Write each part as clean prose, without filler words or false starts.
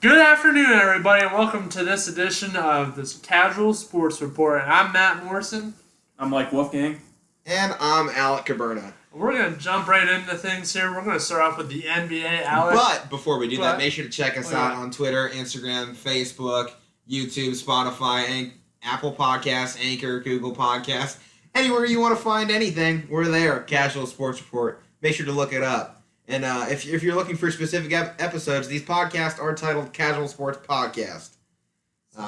Good afternoon, everybody, and welcome to this edition of this Casual Sports Report. And I'm Matt Morrison. I'm Mike Wolfgang. And I'm Alek Koberna. We're going to jump right into things here. We're going to start off with the NBA, Alek. But before we do that, make sure to check us out on Twitter, Instagram, Facebook, YouTube, Spotify, Apple Podcasts, Anchor, Google Podcasts. Anywhere you want to find anything, we're there. Casual Sports Report. Make sure to look it up. And if you're looking for specific episodes, these podcasts are titled Casual Sports Podcast.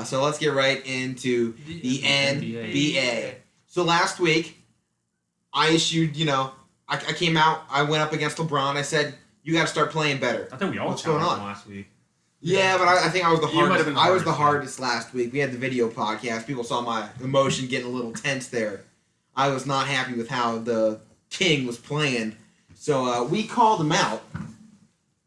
So let's get right into the NBA. So last week, I issued, I came out, I went up against LeBron. I said, you got to start playing better. I think we all What's going on last week. Yeah, but I think I was the hardest. I was the hardest last week. We had the video podcast. People saw my emotion getting a little tense there. I was not happy with how the King was playing. So we called him out,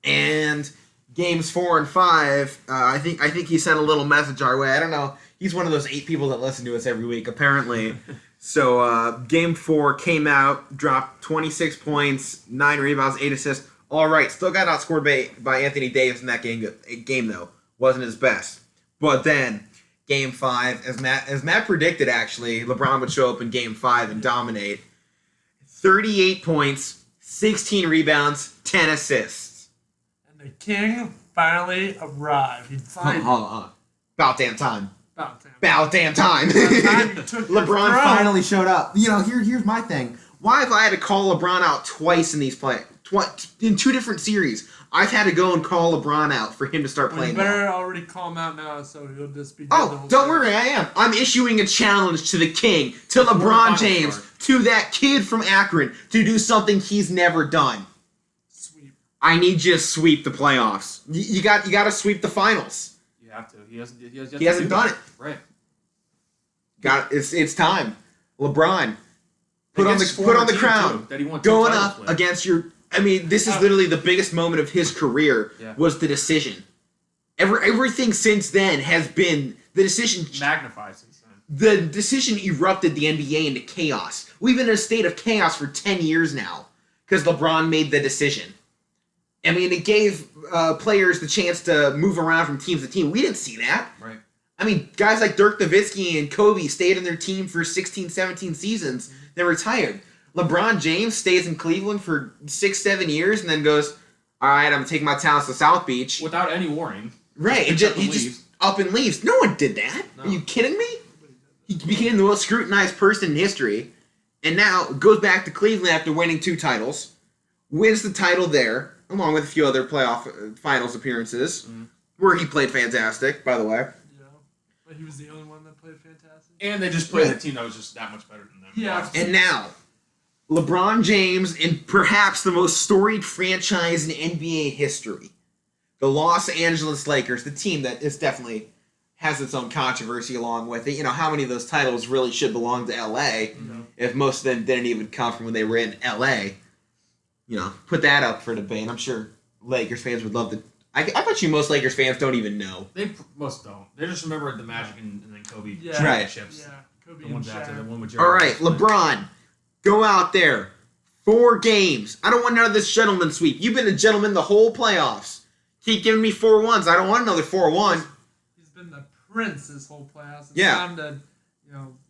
and games 4 and 5. I think he sent a little message our way. I don't know. He's one of those 8 people that listen to us every week, apparently. So game 4 came out, dropped 26 points, 9 rebounds, 8 assists. All right, still got outscored by Anthony Davis in that game though. Wasn't his best. But then game 5, as Matt predicted, actually, LeBron would show up in game 5 and dominate. 38 points. 16 rebounds, 10 assists. And the King finally arrived. About damn time. About damn time. LeBron finally showed up. Here's my thing. Why have I had to call LeBron out twice in these play? In 2 different series, I've had to go and call LeBron out for him to start playing. You better already call him out now, so he'll just be. Don't worry, I am. I'm issuing a challenge to the King, to LeBron James, to that kid from Akron, to do something he's never done. Sweep. I need you to sweep the playoffs. You got to sweep the finals. You have to. He hasn't done it. Right. It's time. LeBron, put on the crown. Going up against your. I mean, this is literally the biggest moment of his career. Was the decision. Everything since then has been the decision. Magnified since then. The decision erupted the NBA into chaos. We've been in a state of chaos for 10 years now because LeBron made the decision. I mean, it gave players the chance to move around from team to team. We didn't see that. Right. I mean, guys like Dirk Nowitzki and Kobe stayed in their team for 16, 17 seasons. They retired. LeBron James stays in Cleveland for 6-7 years and then goes, all right, I'm going to take my talents to South Beach. Without any warning. Right. He just up and leaves. No one did that. No. Are you kidding me? He became the most scrutinized person in history. And now goes back to Cleveland after winning 2 titles. Wins the title there, along with a few other playoff finals appearances, where he played fantastic, by the way. Yeah. But he was the only one that played fantastic. And they just played a team that was just that much better than them. Yeah. And now, LeBron James in perhaps the most storied franchise in NBA history. The Los Angeles Lakers, the team that is definitely has its own controversy along with it. How many of those titles really should belong to LA if most of them didn't even come from when they were in LA. Put that up for debate. I'm sure Lakers fans would love to. I bet you most Lakers fans don't even know. Most don't. They just remember the Magic and then Kobe championships. Yeah, Kobe the ones after the one with All right, LeBron, go out there. 4 games. I don't want none of this gentleman sweep. You've been a gentleman the whole playoffs. Keep giving me 4-1s. I don't want another 4-1. He's been the prince this whole playoffs. It's time to,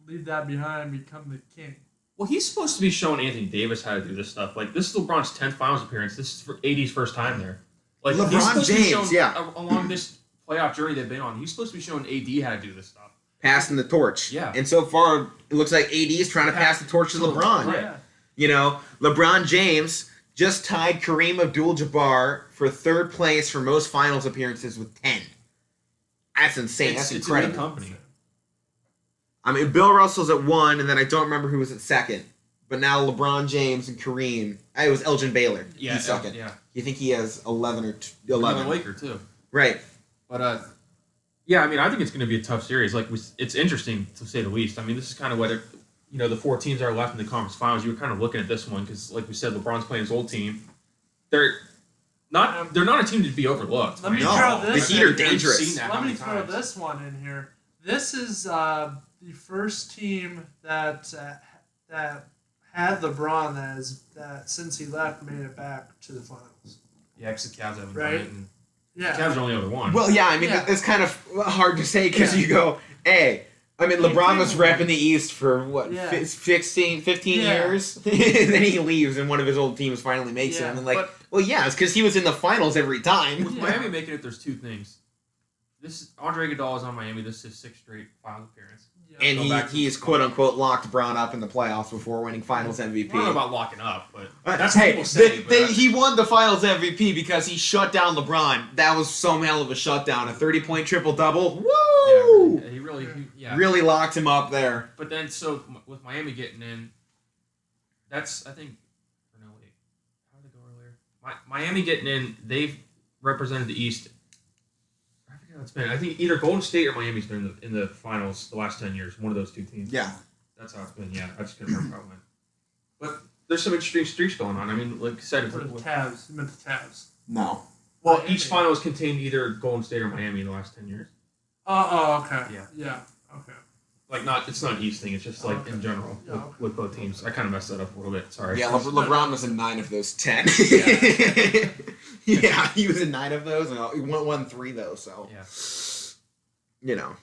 leave that behind and become the king. Well, he's supposed to be showing Anthony Davis how to do this stuff. Like, this is LeBron's 10th finals appearance. This is for AD's first time there. Like, LeBron James, along this playoff journey they've been on, he's supposed to be showing AD how to do this stuff. Passing the torch. Yeah. And so far, it looks like AD is trying to pass the torch to LeBron. Right. Yeah. LeBron James just tied Kareem Abdul-Jabbar for 3rd place for most finals appearances with 10. That's insane. That's incredible. It's a good company. I mean, Bill Russell's at 1, and then I don't remember who was at 2nd. But now LeBron James and Kareem. It was Elgin Baylor. Yeah, he's 2nd. Yeah. You think he has 11 or 11? Another Laker, too. Right. But, I think it's going to be a tough series. Like, it's interesting, to say the least. I mean, this is kind of what the 4 teams are left in the conference finals. You were kind of looking at this one because, like we said, LeBron's playing his old team. They're not a team to be overlooked. Let me throw this. The Heat are dangerous. Let me throw this one in here. This is the first team that had LeBron that since he left made it back to the finals. Yeah, because the Cavs haven't done Right. it. And Yeah. The Cavs are only other one. Well, yeah, I mean, Yeah. it's kind of hard to say because Yeah. you go, hey, I mean, LeBron was repping the East for, what, Yeah. 15 Yeah. years? Then he leaves and one of his old teams finally makes Yeah, it. And like, but- well, yeah, it's because he was in the finals every time. With Yeah. Miami making it, there's two things. Andre Iguodala is on Miami. This is his 6th straight finals appearance. Yeah. And Go back to he's the- quote-unquote locked Braun up in the playoffs before winning finals MVP. I don't know about locking up, but that's what Hey, people say. but he won the finals MVP because he shut down LeBron. That was some hell of a shutdown. A 30-point triple-double. Woo! yeah, he really, Really locked him up there. But then, so with Miami getting in, that's I think. Or no, wait, how did it go earlier? Miami getting in, they've represented the East. I forget how it's been. I think either Golden State or Miami's been in the finals the last 10 years. One of those two teams. Yeah. That's how it's been. Yeah, I just couldn't remember how it went. But there's some interesting streaks going on. I mean, like I said, For the Cavs. You meant the Cavs. No. well, each final has contained either Golden State or Miami in the last 10 years. Oh, okay. Yeah. Yeah. Okay. Like it's not an East thing. It's just like Okay. in general Yeah, okay. with both teams. I kind of messed that up a little bit. Sorry. Yeah, LeBron was in 9 of those 10. Yeah. Yeah, he was in 9 of those, and he won 3 though. So Yeah. you know.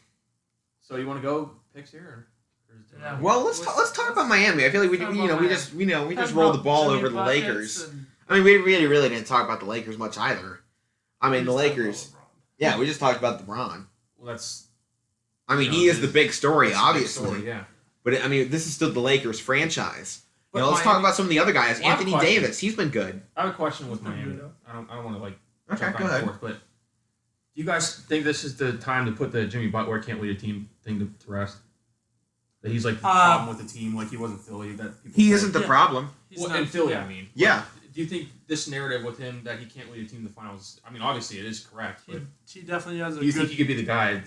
So you want to go picks here? Or is it Yeah. Well, let's talk about Miami. I feel like we just rolled the ball over the Lakers. I mean, we really didn't talk about the Lakers much either. I mean, the Lakers. Yeah, we just talked about LeBron. Well, that's. I mean, You know, he is the big story, that's a big obviously. story, yeah. But I mean, this is still the Lakers franchise. But Let's talk Miami- about some of the other guys. Well, I have a Anthony question. Davis, he's been good. I have a question with He's pretty Miami. good. I don't want to like. Okay, jump go back and ahead. forth, but do you guys think this is the time to put the Jimmy Butler can't lead a team thing to rest? That he's like the problem with the team, like he wasn't Philly. That people He say. isn't the Yeah. problem. He's Well, not- in Philly, yeah. I mean. Yeah. Do you think this narrative with him that he can't lead a team to the finals? I mean, obviously it is correct, but He definitely has a do you good. think he could be the guy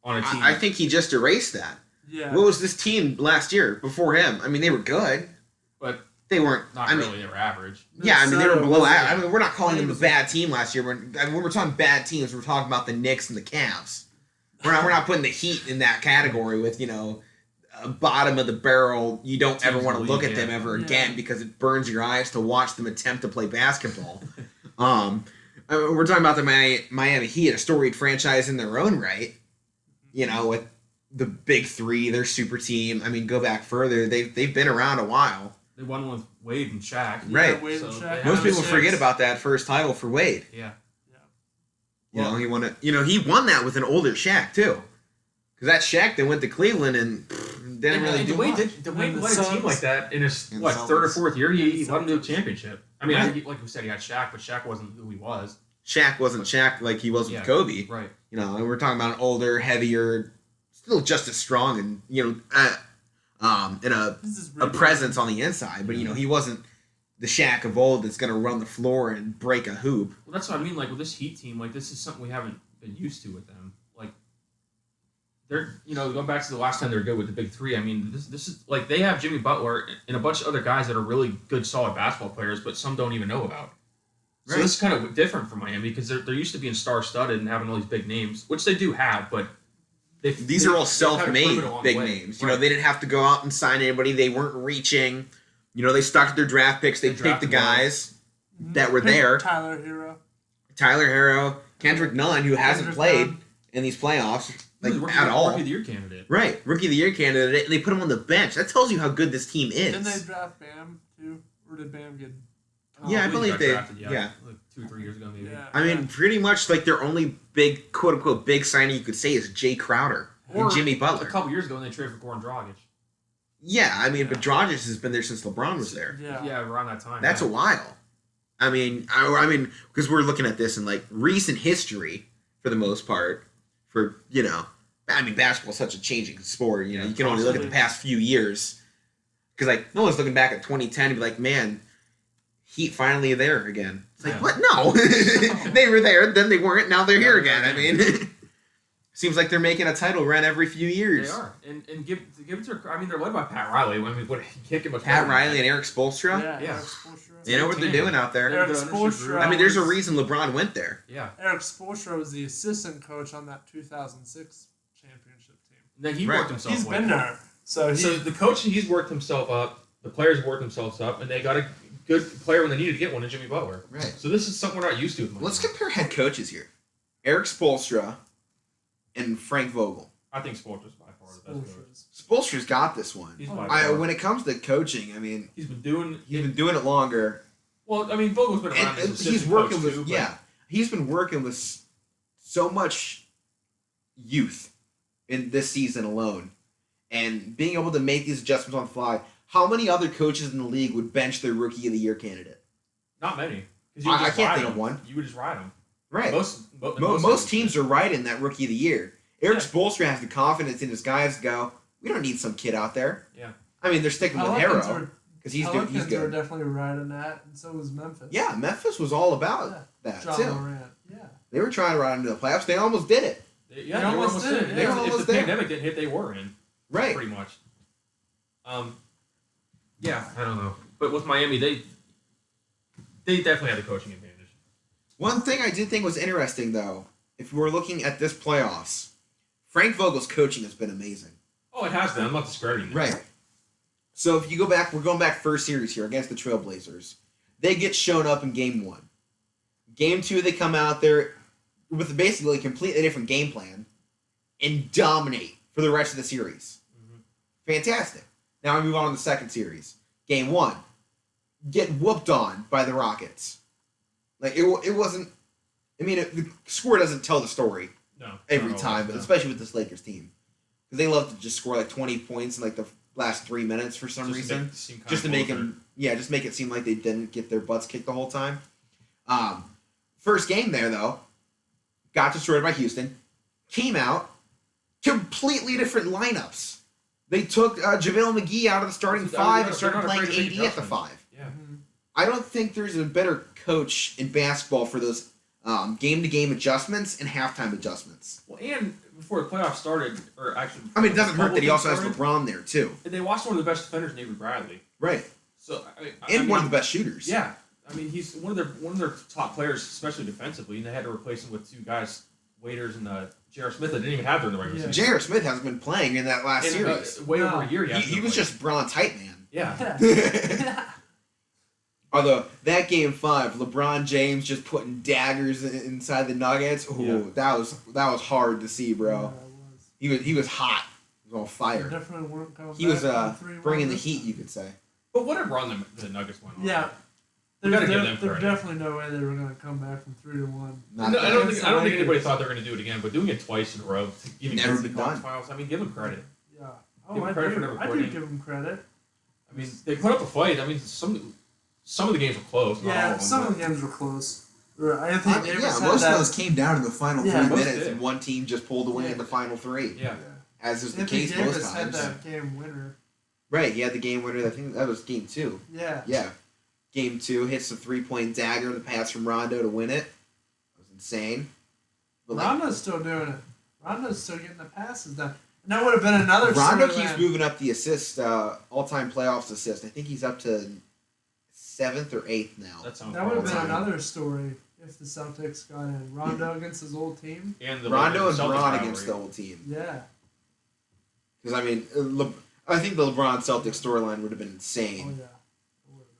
on a team? I think he just erased that. Yeah. What was this team last year before him? I mean, they were good. But They weren't. not I really. mean, They were average. yeah, I mean, they were below Minnesota average. I mean, we're not calling them a was- bad team last year. When we're talking bad teams, we're talking about the Knicks and the Cavs. We're not putting the Heat in that category with, bottom of the barrel. You don't Teams ever want to in the look league, at them yeah. ever Yeah. again because it burns your eyes to watch them attempt to play basketball. I mean, we're talking about the Miami Heat, a storied franchise in their own right. With the big three, their super team. I mean, go back further. They've been around a while. They won with Wade and Shaq. Right. Wade and So Shaq. they Most have- people six. forget about that first title for Wade. Yeah. He won it. He won that with an older Shaq too, because that Shaq that went to Cleveland and didn't really do Wade much. did Wade And the led a team Suns- like that in his And third or Suns. fourth year? He And led him to a Suns. championship. I mean, Right. like we said, he had Shaq, but Shaq wasn't who he was. Shaq wasn't Shaq like he was with Yeah. Kobe. Right. And we're talking about an older, heavier, still just as strong, and in a This is a really presence on the inside. But he wasn't the Shaq of old that's going to run the floor and break a hoop. Well, that's what I mean. Like with this Heat team, like this is something we haven't been used to with them. Like they're, going back to the last time they were good with the big three. I mean, this is like they have Jimmy Butler and a bunch of other guys that are really good, solid basketball players, but some don't even know about. So Right. this is kind of different for Miami because they're used to being star-studded and having all these big names, which they do have, but These are all self-made proven along big the way. names. Right. They didn't have to go out and sign anybody. They weren't reaching. They stuck to their draft picks. They They picked the drafted well. guys that were there. Tyler Hero. Tyler Harrow, Kendrick Nunn, who hasn't Kendrick played Nunn. in these playoffs He was at all. Rookie of the year candidate. Right, rookie of the year candidate, and they put him on the bench. That tells you how good this team Didn't they is. draft Bam too? Or did Bam get? Yeah, I he believe got they- drafted, yeah. like 2 or 3 years ago maybe. Yeah. I mean, pretty much like their only big, quote unquote, big signing you could say is Jay Crowder Or and Jimmy A Butler. couple years ago, when they traded for Goran Dragic. Yeah, I mean, but Dragic has been there since LeBron was there. Yeah. Yeah, around that time. That's a while. I mean, because we're looking at this in like recent history for the most part. Basketball's such a changing sport. You can only look at the past few years. Because no one's looking back at 2010 and be like, man, Heat finally there again. It's like, Yeah. what? No, they were there, then they weren't. Now they're here again. I mean, seems like they're making a title run every few years. They are, and give it to. I mean, they're led by Pat Riley. I mean, what you can't get much. Pat better than Riley that. and Eric Spoelstra. Yeah. Yeah. Eric Spoelstra. They know what they're Team. doing out there. Eric Good ownership group. Spoelstra. I mean, there's a reason LeBron went there. Yeah. Eric Spoelstra was the assistant coach on that 2006 championship team. And then he Right. worked himself. He's way been up. there, so So the coach, he's worked himself up. The players have worked themselves up, and they got a good player when they needed to get one in Jimmy Butler. Right. So this is something we're not used to. Let's compare head coaches here. Eric Spoelstra and Frank Vogel. I think Spoelstra's by far the best coach. Spoelstra's got this one. He's by far. When it comes to coaching, I mean, He's been doing it longer. Well, I mean, Vogel's been around as And assistant he's working coach with too, but he's been working with so much youth in this season alone, and being able to make these adjustments on the fly. How many other coaches in the league would bench their Rookie of the Year candidate? not many. I can't think of one. You would just ride them. Right. Most Teams are right in that Rookie of the Year. Eric Yeah. Spoelstra has the confidence in his guys to go, we don't need some kid out there. Yeah. I mean, they're sticking with Harrow because he's Pelicans good. were definitely right in that, and so was Memphis. Yeah, Memphis was all about that John too. Morant. Yeah. They were trying to ride into the playoffs. They almost did it. They almost did it. They were If almost the there. pandemic didn't hit, they were in. Right. Pretty much. Yeah, I don't know. But with Miami, they definitely had the coaching advantage. One thing I did think was interesting, though, if we're looking at this playoffs, Frank Vogel's coaching has been amazing. Oh, it has been. I'm not discrediting it. Right. So if you go back, we're going back first series here against the Trailblazers. They get shown up in Game 1. Game 2, they come out there with basically a completely different game plan and dominate for the rest of the series. Mm-hmm. Fantastic. Now we move on to the second series. Game 1. Get whooped on by the Rockets. Like, it wasn't... I mean, the score doesn't tell the story every time, but especially with this Lakers team. Because they love to just score like 20 points in like the last 3 minutes for some reason. Just to make it seem like they didn't get their butts kicked the whole time. First game there, though, got destroyed by Houston. Came out, completely different lineups. They took JaVale McGee out of the starting five and started playing AD at the 5. Yeah. I don't think there's a better coach in basketball for those game-to-game adjustments and halftime adjustments. Well, and before the playoffs started, or actually... I mean, it doesn't hurt that he also has LeBron there, too. And they watched one of the best defenders in Avery Bradley. Right. So, one of the best shooters. Yeah. I mean, he's one of their top players, especially defensively, and they had to replace him with 2 guys, Waiters and J.R. Smith, that didn't even have during the regular season. J.R. Smith hasn't been playing in that last series. Way over a year. He was just Braun tight man. Yeah. Although, that Game 5, LeBron James just putting daggers inside the Nuggets, that was hard to see, bro. Yeah, He was hot. He was on fire. Definitely weren't coming He was back bringing the heat, you could say. But what a run the Nuggets went on. Yeah. There's definitely no way they were going to come back from 3-1. I don't think anybody thought they were going to do it again, but doing it twice in a row, even Never the been done. Finals, I mean, give them credit. Yeah. Give them credit for never I do quitting. give them credit. I mean, they put up a fight. I mean, some of the games were close. Not all Yeah, of them, some of the games were close. I think most of those came down in the final 3 most minutes, did. and one team just pulled away in the final 3. Yeah. As is the Anthony case Davis most had times. that game winner. Right, he had the game winner. I think that was Game 2. Yeah. Yeah. Game 2 hits the 3-point dagger, the pass from Rondo to win it. That was insane. But Rondo's still doing it. Rondo's still getting the passes done. And that would have been another Rondo storyline. keeps moving up the assist, all-time playoffs assist. I think he's up to 7th or 8th now. That would have been another story if the Celtics got in. Rondo against his old team. And Rondo and Celtics Braun rivalry. against the old team. Yeah. Because, I mean, I think the LeBron Celtics storyline would have been Oh, insane. yeah.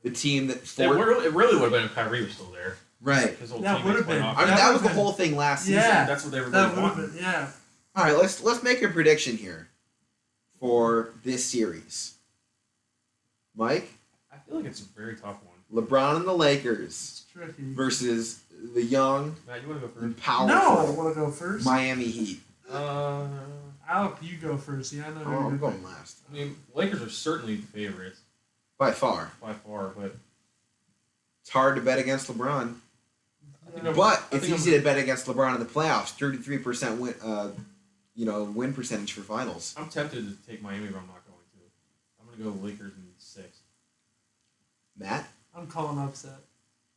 The team that... It really would have been if Kyrie was still there. Right. His old That would have been. I mean, that was the whole thing last season. Yeah. That's what they were That really would have wanting. been, yeah. All right, let's make a prediction here for this series. Mike, I feel like it's a very tough one. LeBron and the Lakers It's tricky. versus the young Matt, you want to go and first? No, I powerful want to go first. Miami Heat. Alek, you go first. Yeah, I know. Oh, I'm going last. I mean, Lakers are certainly the favorites By far. by far, but It's hard to bet against LeBron. Yeah. But it's easy to bet against LeBron in the playoffs. 33% win percentage for finals. I'm tempted to take Miami, but I'm not going to. I'm going to go Lakers in 6. Matt? I'm calling upset.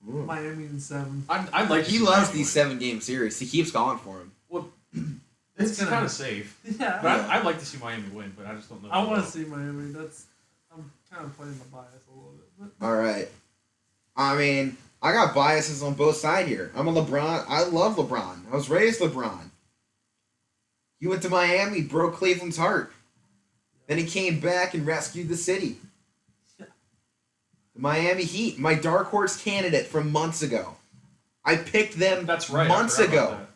Ooh. Miami in 7. I'd like to He see loves Miami these win. 7-game series. He keeps calling for him. Well, It's it's gonna- kind of safe. Yeah. But I'd like to see Miami win, but I just don't know. I want to see Miami. I'm kind of playing the bias a little bit. But All right. I mean, I got biases on both sides here. I'm a LeBron. I love LeBron. I was raised LeBron. He went to Miami, broke Cleveland's heart. Then he came back and rescued the city. The Miami Heat, my dark horse candidate from months ago. I picked them That's right. months I forgot about ago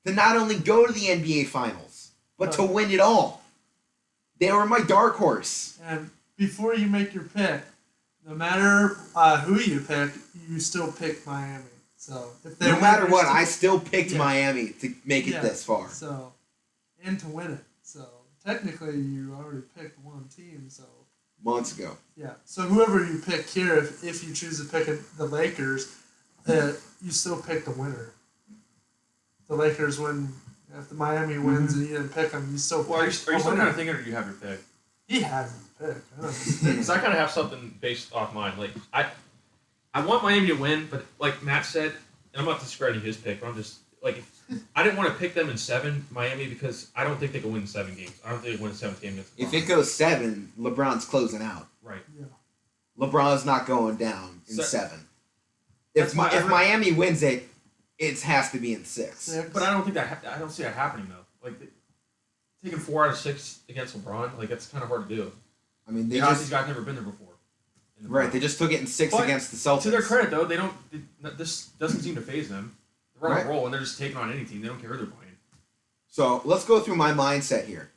to not only go to the NBA Finals, but to win it all. They were my dark horse. And before you make your pick, no matter who you pick, you still pick Miami. So if they No win, matter you're what, still- I still picked Yeah. Miami to make it Yeah. this far. So, and to win it. So technically, you already picked one team. So Months ago. yeah. So whoever you pick here, if you choose to pick the Lakers, you still pick the winner. The Lakers win. If the Miami wins and you didn't pick them, you still pick Well, are you the still winner. kind of thinking, or do you have your pick? He has his pick. I don't know. Because I kind of have something based off mine. Like I want Miami to win, but like Matt said, and I'm not discrediting his pick, but I'm just like I didn't want to pick them in 7, Miami, because I don't think they can win 7 games. I don't think they can win a 7th game against the If it goes 7, LeBron's closing out. right. Yeah. LeBron's not going down in 7. If That's why if Miami wins it, it has to be in 6. 6. But I don't think I don't see that happening though. Like taking 4 out of 6 against LeBron, like that's kind of hard to do. I mean, they These just guys never been there before. in the right. playoffs. They just took it in 6 But against the Celtics. To their credit, though, this doesn't seem to phase them. They're on Right. a roll, and they're just taking on any team. They don't care who they're playing. So let's go through my mindset here.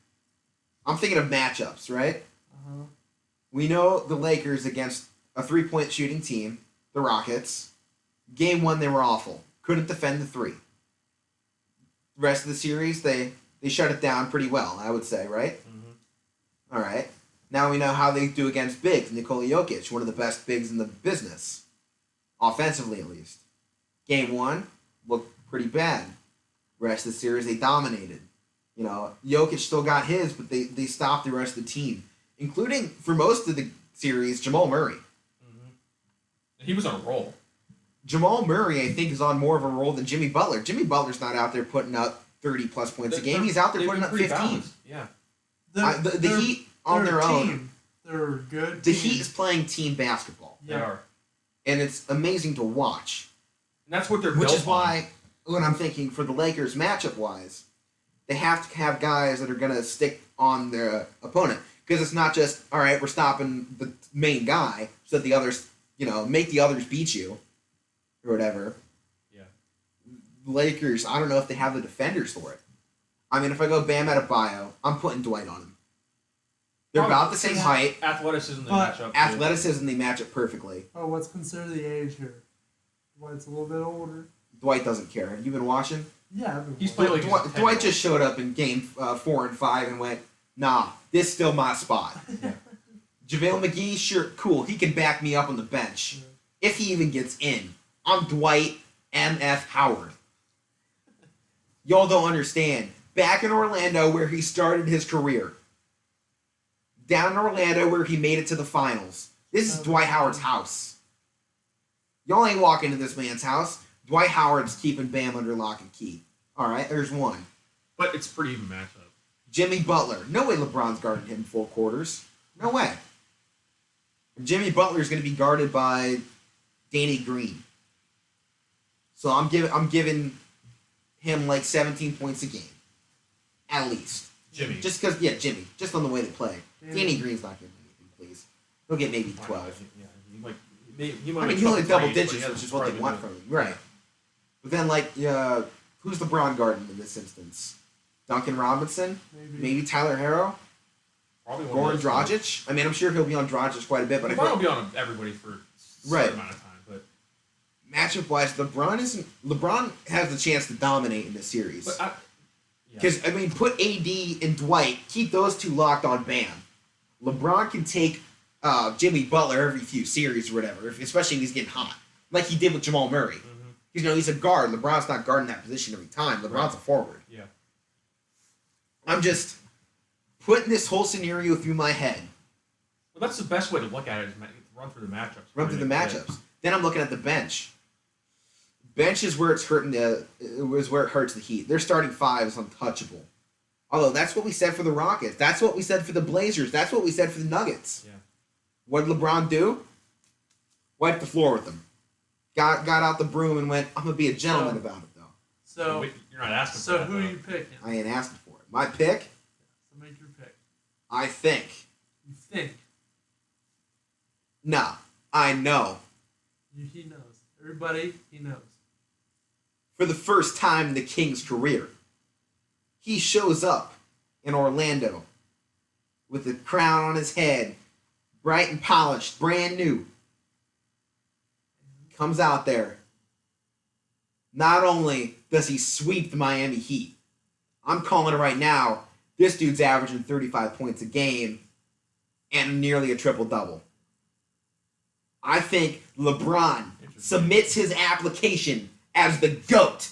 I'm thinking of matchups, right? Uh-huh. We know the Lakers against a 3-point shooting team, the Rockets. Game 1, they were awful. Couldn't defend the 3. The rest of the series, they shut it down pretty well, I would say, right? Mm-hmm. All right. Now we know how they do against bigs. Nikola Jokic, one of the best bigs in the business. Offensively, at least. Game 1 looked pretty bad. Rest of the series, they dominated. You know, Jokic still got his, but they stopped the rest of the team. Including, for most of the series, Jamal Murray. Mm-hmm. He was on a roll. Jamal Murray, I think, is on more of a roll than Jimmy Butler. Jimmy Butler's not out there putting up 30-plus points a game. He's out there They've putting been up pretty 15. balanced. Yeah. The Heat, on they're their a own, team. They're a good. the team. Heat is playing team basketball. They are. And it's amazing to watch. And that's what they're Which built is why, when I'm thinking for the Lakers matchup-wise, they have to have guys that are going to stick on their opponent. Because it's not just, all right, we're stopping the main guy so that the others, make the others beat you or whatever. Yeah. The Lakers, I don't know if they have the defenders for it. I mean, if I go Bam Adebayo, I'm putting Dwight on him. They're about the same height. Athleticism they But match up to. Athleticism, they match up perfectly. Oh, what's considered the age here? Dwight's a little bit older. Dwight doesn't care. Have you been watching? Yeah, I've been He's watching. playing like he's a Dwight 10-year-old. just showed up in game 4 and 5 and went, nah, this is still my spot. Yeah. JaVale McGee, sure, cool. He can back me up on the bench. Yeah. If he even gets in. I'm Dwight M.F. Howard. Y'all don't understand. Back in Orlando where he started his career. Down in Orlando where he made it to the finals. This is Dwight Howard's house. Y'all ain't walking into this man's house. Dwight Howard's keeping Bam under lock and key. All right, there's one. But it's a pretty even matchup. Jimmy Butler. No way LeBron's guarding him full quarters. No way. Jimmy Butler's going to be guarded by Danny Green. So I'm giving him like 17 points a game. At least. Jimmy. Just because, Jimmy. Just on the way they play. Danny Green's not getting anything, please. He'll get maybe 12. Yeah, he might I mean, make he only couple double threes, but digits, he which is hasn't what they probably want been from him. Right. But then, who's LeBron guarding in this instance? Duncan Robinson? Maybe Tyler Harrow? probably one Goran of those guys. Dragic? I mean, I'm sure he'll be on Dragic quite a bit, but I LeBron will feel be on everybody for a certain Right. amount of time. But matchup-wise, LeBron has the chance to dominate in this series. yeah. Because, put AD and Dwight, keep those two locked on Bam. LeBron can take Jimmy Butler every few series or whatever, especially if he's getting hot. Like he did with Jamal Murray. Mm-hmm. He's a guard. LeBron's not guarding that position every time. LeBron's a forward. Yeah. I'm just putting this whole scenario through my head. Well, that's the best way to look at it is run through the matchups. Run through the matchups. Then I'm looking at the bench. Bench is where it's hurting where it hurts the Heat. Their starting 5 is untouchable. Although that's what we said for the Rockets. That's what we said for the Blazers. That's what we said for the Nuggets. Yeah. What did LeBron do? Wiped the floor with them. Got out the broom and went, I'm going to be a gentleman about it, though. So, Wait, you're not asking so for that, who are though. you picking? I ain't asking for it. My pick, So make your pick. I think. You think? Nah. I know. He knows. Everybody, he knows. For the first time in the Kings' career, he shows up in Orlando with a crown on his head, bright and polished, brand new. Comes out there. Not only does he sweep the Miami Heat, I'm calling it right now, this dude's averaging 35 points a game and nearly a triple-double. I think LeBron submits his application as the GOAT,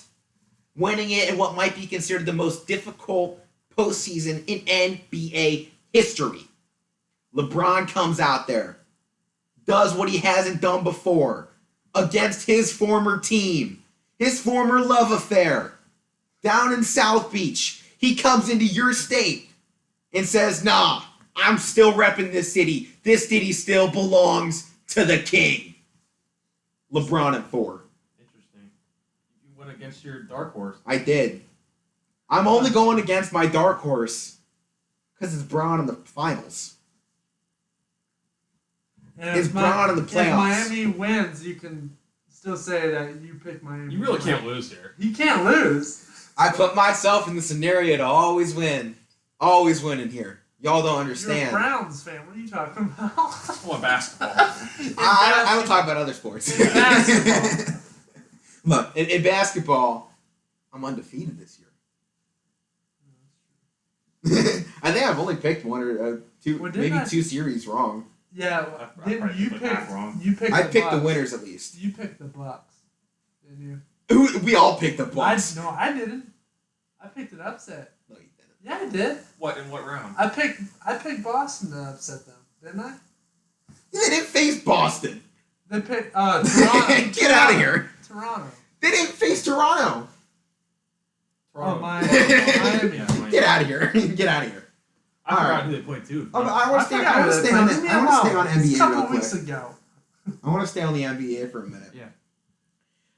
winning it in what might be considered the most difficult postseason in NBA history. LeBron comes out there, does what he hasn't done before against his former team, his former love affair, down in South Beach. He comes into your state and says, nah, I'm still repping this city. This city still belongs to the king. LeBron at 4. Interesting. You went against your dark horse. I did. I'm only going against my dark horse because it's Braun in the finals. And It's Braun in the playoffs. If Miami wins, you can still say that you picked Miami. You really can't lose here. You can't lose. I put myself in the scenario to always win. Always win in here. Y'all don't understand. You're a Browns fan. What are you talking about? Well, basketball. I don't talk about other sports. In basketball. Look, in basketball, I'm undefeated this year. I think I've only picked one or two, Well, maybe I- 2 series wrong. Yeah, I didn't probably you picked pick? half wrong. You picked. I the picked the Bucks. winners at least. You picked the Bucks, didn't you? We all picked the Bucks. No, I didn't. I picked an upset. No, you didn't. Yeah, I did. What in what round? I picked Boston to upset them, didn't I? They didn't face Boston. They picked Toronto. Get out of here. Toronto. They didn't face Toronto. Oh, Miami. Yeah, Miami. Get out of here. Get out of here. I forgot Alright. who they played too. Oh, but I want to stay. forgot I want to that, stay on. but leave me I want to stay alone. on It's NBA a couple real quick. weeks ago. I want to stay on the NBA for a minute. Yeah.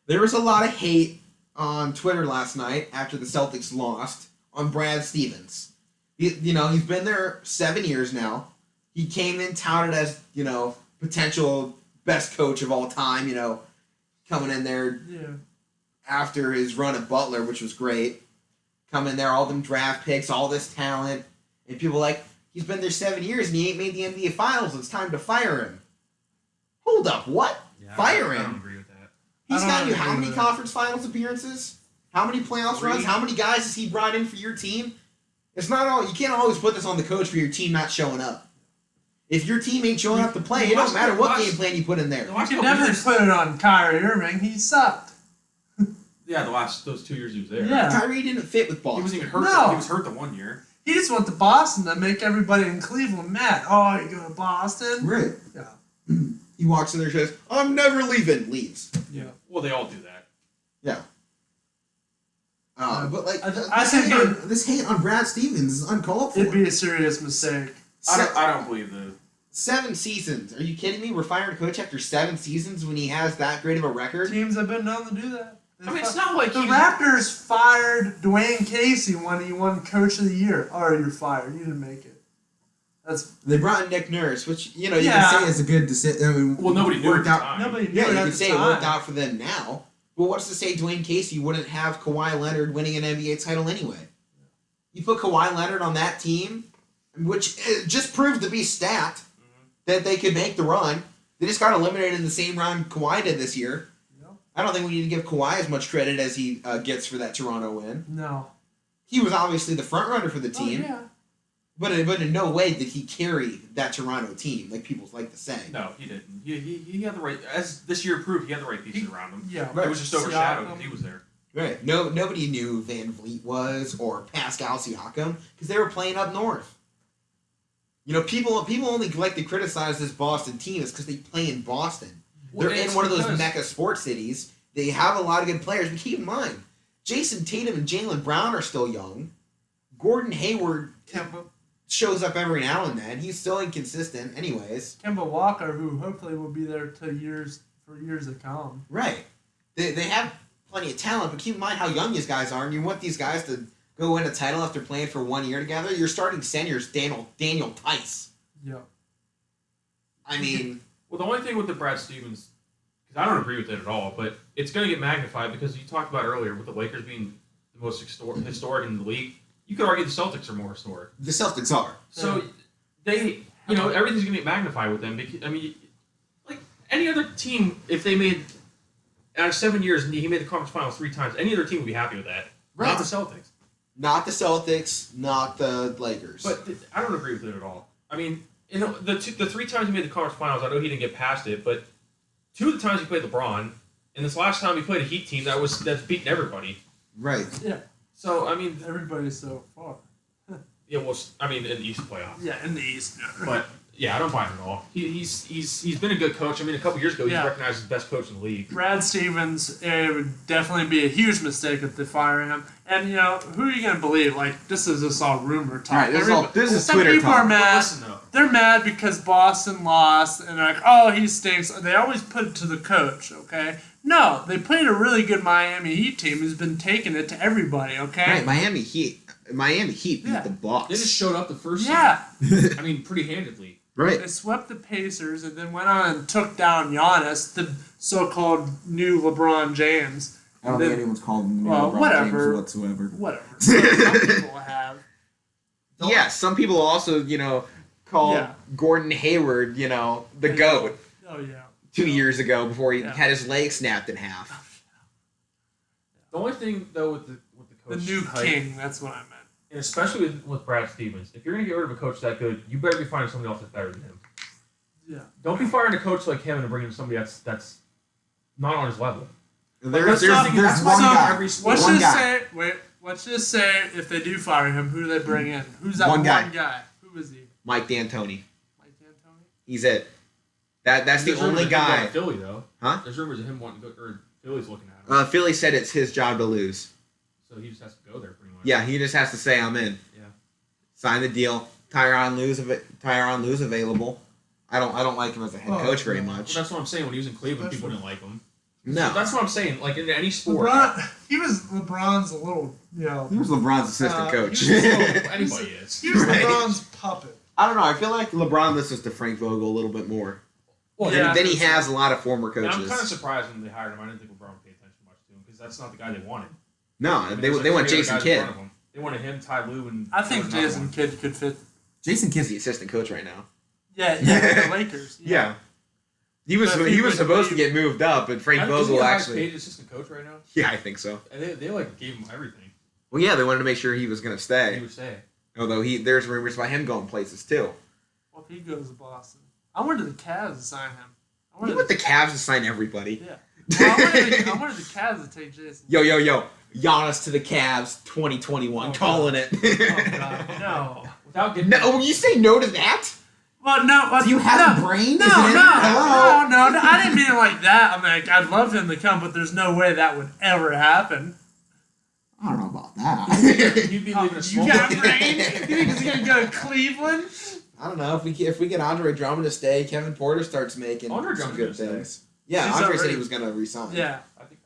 There was a lot of hate on Twitter last night after the Celtics lost on Brad Stevens. He's been there 7 years now. He came in touted as, potential best coach of all time, coming in there Yeah. after his run at Butler, which was great. Coming there, all them draft picks, all this talent. And people like, he's been there 7 years and he ain't made the NBA Finals. It's time to fire him. Hold up, what? Yeah, Fire I him. don't agree with that. He's I don't got you how agree many with that. conference finals appearances? How many playoffs 3. runs? How many guys has he brought in for your team? It's not all. You can't always put this on the coach for your team not showing up. If your team ain't showing up to play, it don't matter what game plan you put in there. The You last can couple never years- put it on Kyrie Irving. He sucked. Yeah, those 2 years he was there. Yeah. Kyrie didn't fit with He Boston. wasn't even hurt. No. He was hurt the 1 year. He just went to Boston to make everybody in Cleveland mad. Oh, you go to Boston? Right. Yeah. He walks in there and says, "I'm never leaving." Leaves. Yeah. Well, they all do that. Yeah. But I think this hate on Brad Stevens is uncalled for. It'd be a serious mistake. I don't believe the. 7 seasons. Are you kidding me? We're firing a coach after 7 seasons when he has that great of a record? Teams have been known to do that. I mean, it's not like The he. Raptors fired Dwayne Casey when he won Coach of the Year. Oh, you're fired. You didn't make it. That's They brought in Nick Nurse, which you Yeah. can say is a good decision. I mean, Well, nobody knew at worked the out. time. nobody knew Yeah, it you at could the say time. it worked out for them now. Well, what's to say Dwayne Casey wouldn't have Kawhi Leonard winning an NBA title anyway? You put Kawhi Leonard on that team, which just proved to be stat that they could make the run. They just got eliminated in the same round Kawhi did this year. Yep. I don't think we need to give Kawhi as much credit as he gets for that Toronto win. No. He was obviously the front runner for the Oh, team, yeah. but in no way did he carry that Toronto team, like people like to say. No, he didn't. He had the right. As this year proved, he had the right pieces around him. Yeah. Right. It was just overshadowed Siakam. because he was there. Right. Nobody knew who Van Vliet was or Pascal Siakam because they were playing up north. People only like to criticize this Boston team is because they play in Boston. Well, They're in it's one of those because- mecca sports cities. They have a lot of good players, but keep in mind, Jason Tatum and Jaylen Brown are still young. Gordon Hayward Kemba shows up every now and then. He's still inconsistent, anyways. Walker, who hopefully will be there for years to come. Right. They have plenty of talent, but keep in mind how young these guys are, and you want these guys to go win a title after playing for 1 year together. Your starting center's Daniel Tice. Yeah. I mean, Well, the only thing with the Brad Stevens, because I don't agree with it at all, but it's going to get magnified because you talked about earlier with the Lakers being the most historic in the league. You could argue the Celtics are more historic. The Celtics are. So they, everything's going to get magnified with them. Because, I mean, like any other team, if they made out of 7 years and he made the conference finals 3 times, any other team would be happy with that. Right. Not the Celtics. Not the Celtics, not the Lakers. But I don't agree with it at all. I mean, the 3 times he made the conference finals, I know he didn't get past it, but 2 of the times he played LeBron, and this last time he played a Heat team that's beaten everybody. Right. Yeah. So I mean, Everybody's so far. yeah. Well, I mean, in the East playoffs. Yeah, in the East. But yeah, I don't buy it at all. He's been a good coach. I mean, a couple years ago, he's Yeah. recognized as the best coach in the league. Brad Stevens, it would definitely be a huge mistake if they fire him. And, who are you going to believe? Like, this is just all rumor talk. All right, this is some Twitter people talk. are mad. Listen, though. They're mad because Boston lost, and they're like, oh, he stinks. They always put it to the coach, okay? No, they played a really good Miami Heat team who's been taking it to everybody, okay? Right, Miami Heat beat Yeah. the Bucks. They just showed up the first Yeah. season. I mean, pretty handedly. Right. They swept the Pacers and then went on and took down Giannis, the so-called new LeBron James. I don't think anyone's called him Well, whatever. whatsoever. Whatever. Some people have. Yeah, some people also, call Yeah. Gordon Hayward, the GOAT Oh, yeah. 2 years ago before he Yeah. had his leg snapped in half. The only thing though with the The coach, new hype, king, that's what I meant. and especially with Brad Stevens, if you're gonna get rid of a coach that good, you better be finding somebody else that's better than him. Yeah. Don't be firing a coach like him and bringing in somebody that's not on his level. There's That's one why guy. every sport. Let's just say if they do fire him, who do they bring in? Who's that One one guy. guy? Who is he? Mike D'Antoni. Mike D'Antoni? He's it. That's the There's rumors only of him going guy. to Philly though. Huh? There's rumors of him wanting to go, or Philly's looking at him. Philly said it's his job to lose. So he just has to go there pretty much. Yeah, he just has to say I'm in. Yeah. Sign the deal. Tyronn Lue's available. I don't like him as a head coach very Well, much. that's what I'm saying. When he was in Cleveland, people didn't like him. No. So that's what I'm saying. Like in any sport, LeBron's a little, He was LeBron's assistant coach. he was a well, anybody is. he was Right. LeBron's puppet. I don't know. I feel like LeBron listens to Frank Vogel a little bit more. Well, Yeah. Then he has a lot of former and I'm coaches. kind of surprised when they hired him. I didn't think LeBron would pay attention much to him because that's not the guy they wanted. No, I mean, they there's like want 3 other Jason guys in Kidd. front of him. They wanted him, Ty Lue, and I think another Jason one. Kidd could fit. Jason Kidd's the assistant coach right now. Yeah, the Lakers. Yeah. He was But if he was would supposed to leave- get moved up, but Frank Isn't Vogel he the highest actually. paid assistant coach right now? Yeah, I think so. And they like gave him everything. Well, yeah, they wanted to make sure he was going to He stay. would say. Although there's rumors about him going places too. Well, if he goes to Boston, I wanted the Cavs to sign him. You want the Cavs to sign everybody. Yeah. Well, I wanted the Cavs to take Jason. Yo, Giannis to the Cavs 2021, Oh, calling it. Oh, God, no. Without getting No, you say no to that? Well, no. Do you have a brain? No, Is it in- Hello? no. I didn't mean it like that. I'm like, I'd love him to come, but there's no way that would ever happen. I don't know about that. You'd be Oh, leaving a you small. got brain? You think he's gonna go to Cleveland? I don't know if we get Andre Drummond to stay, Kevin Porter starts making Andre some Drummond's good gonna things. Yeah, He's Andre said already- he was going to resign. Yeah. I think.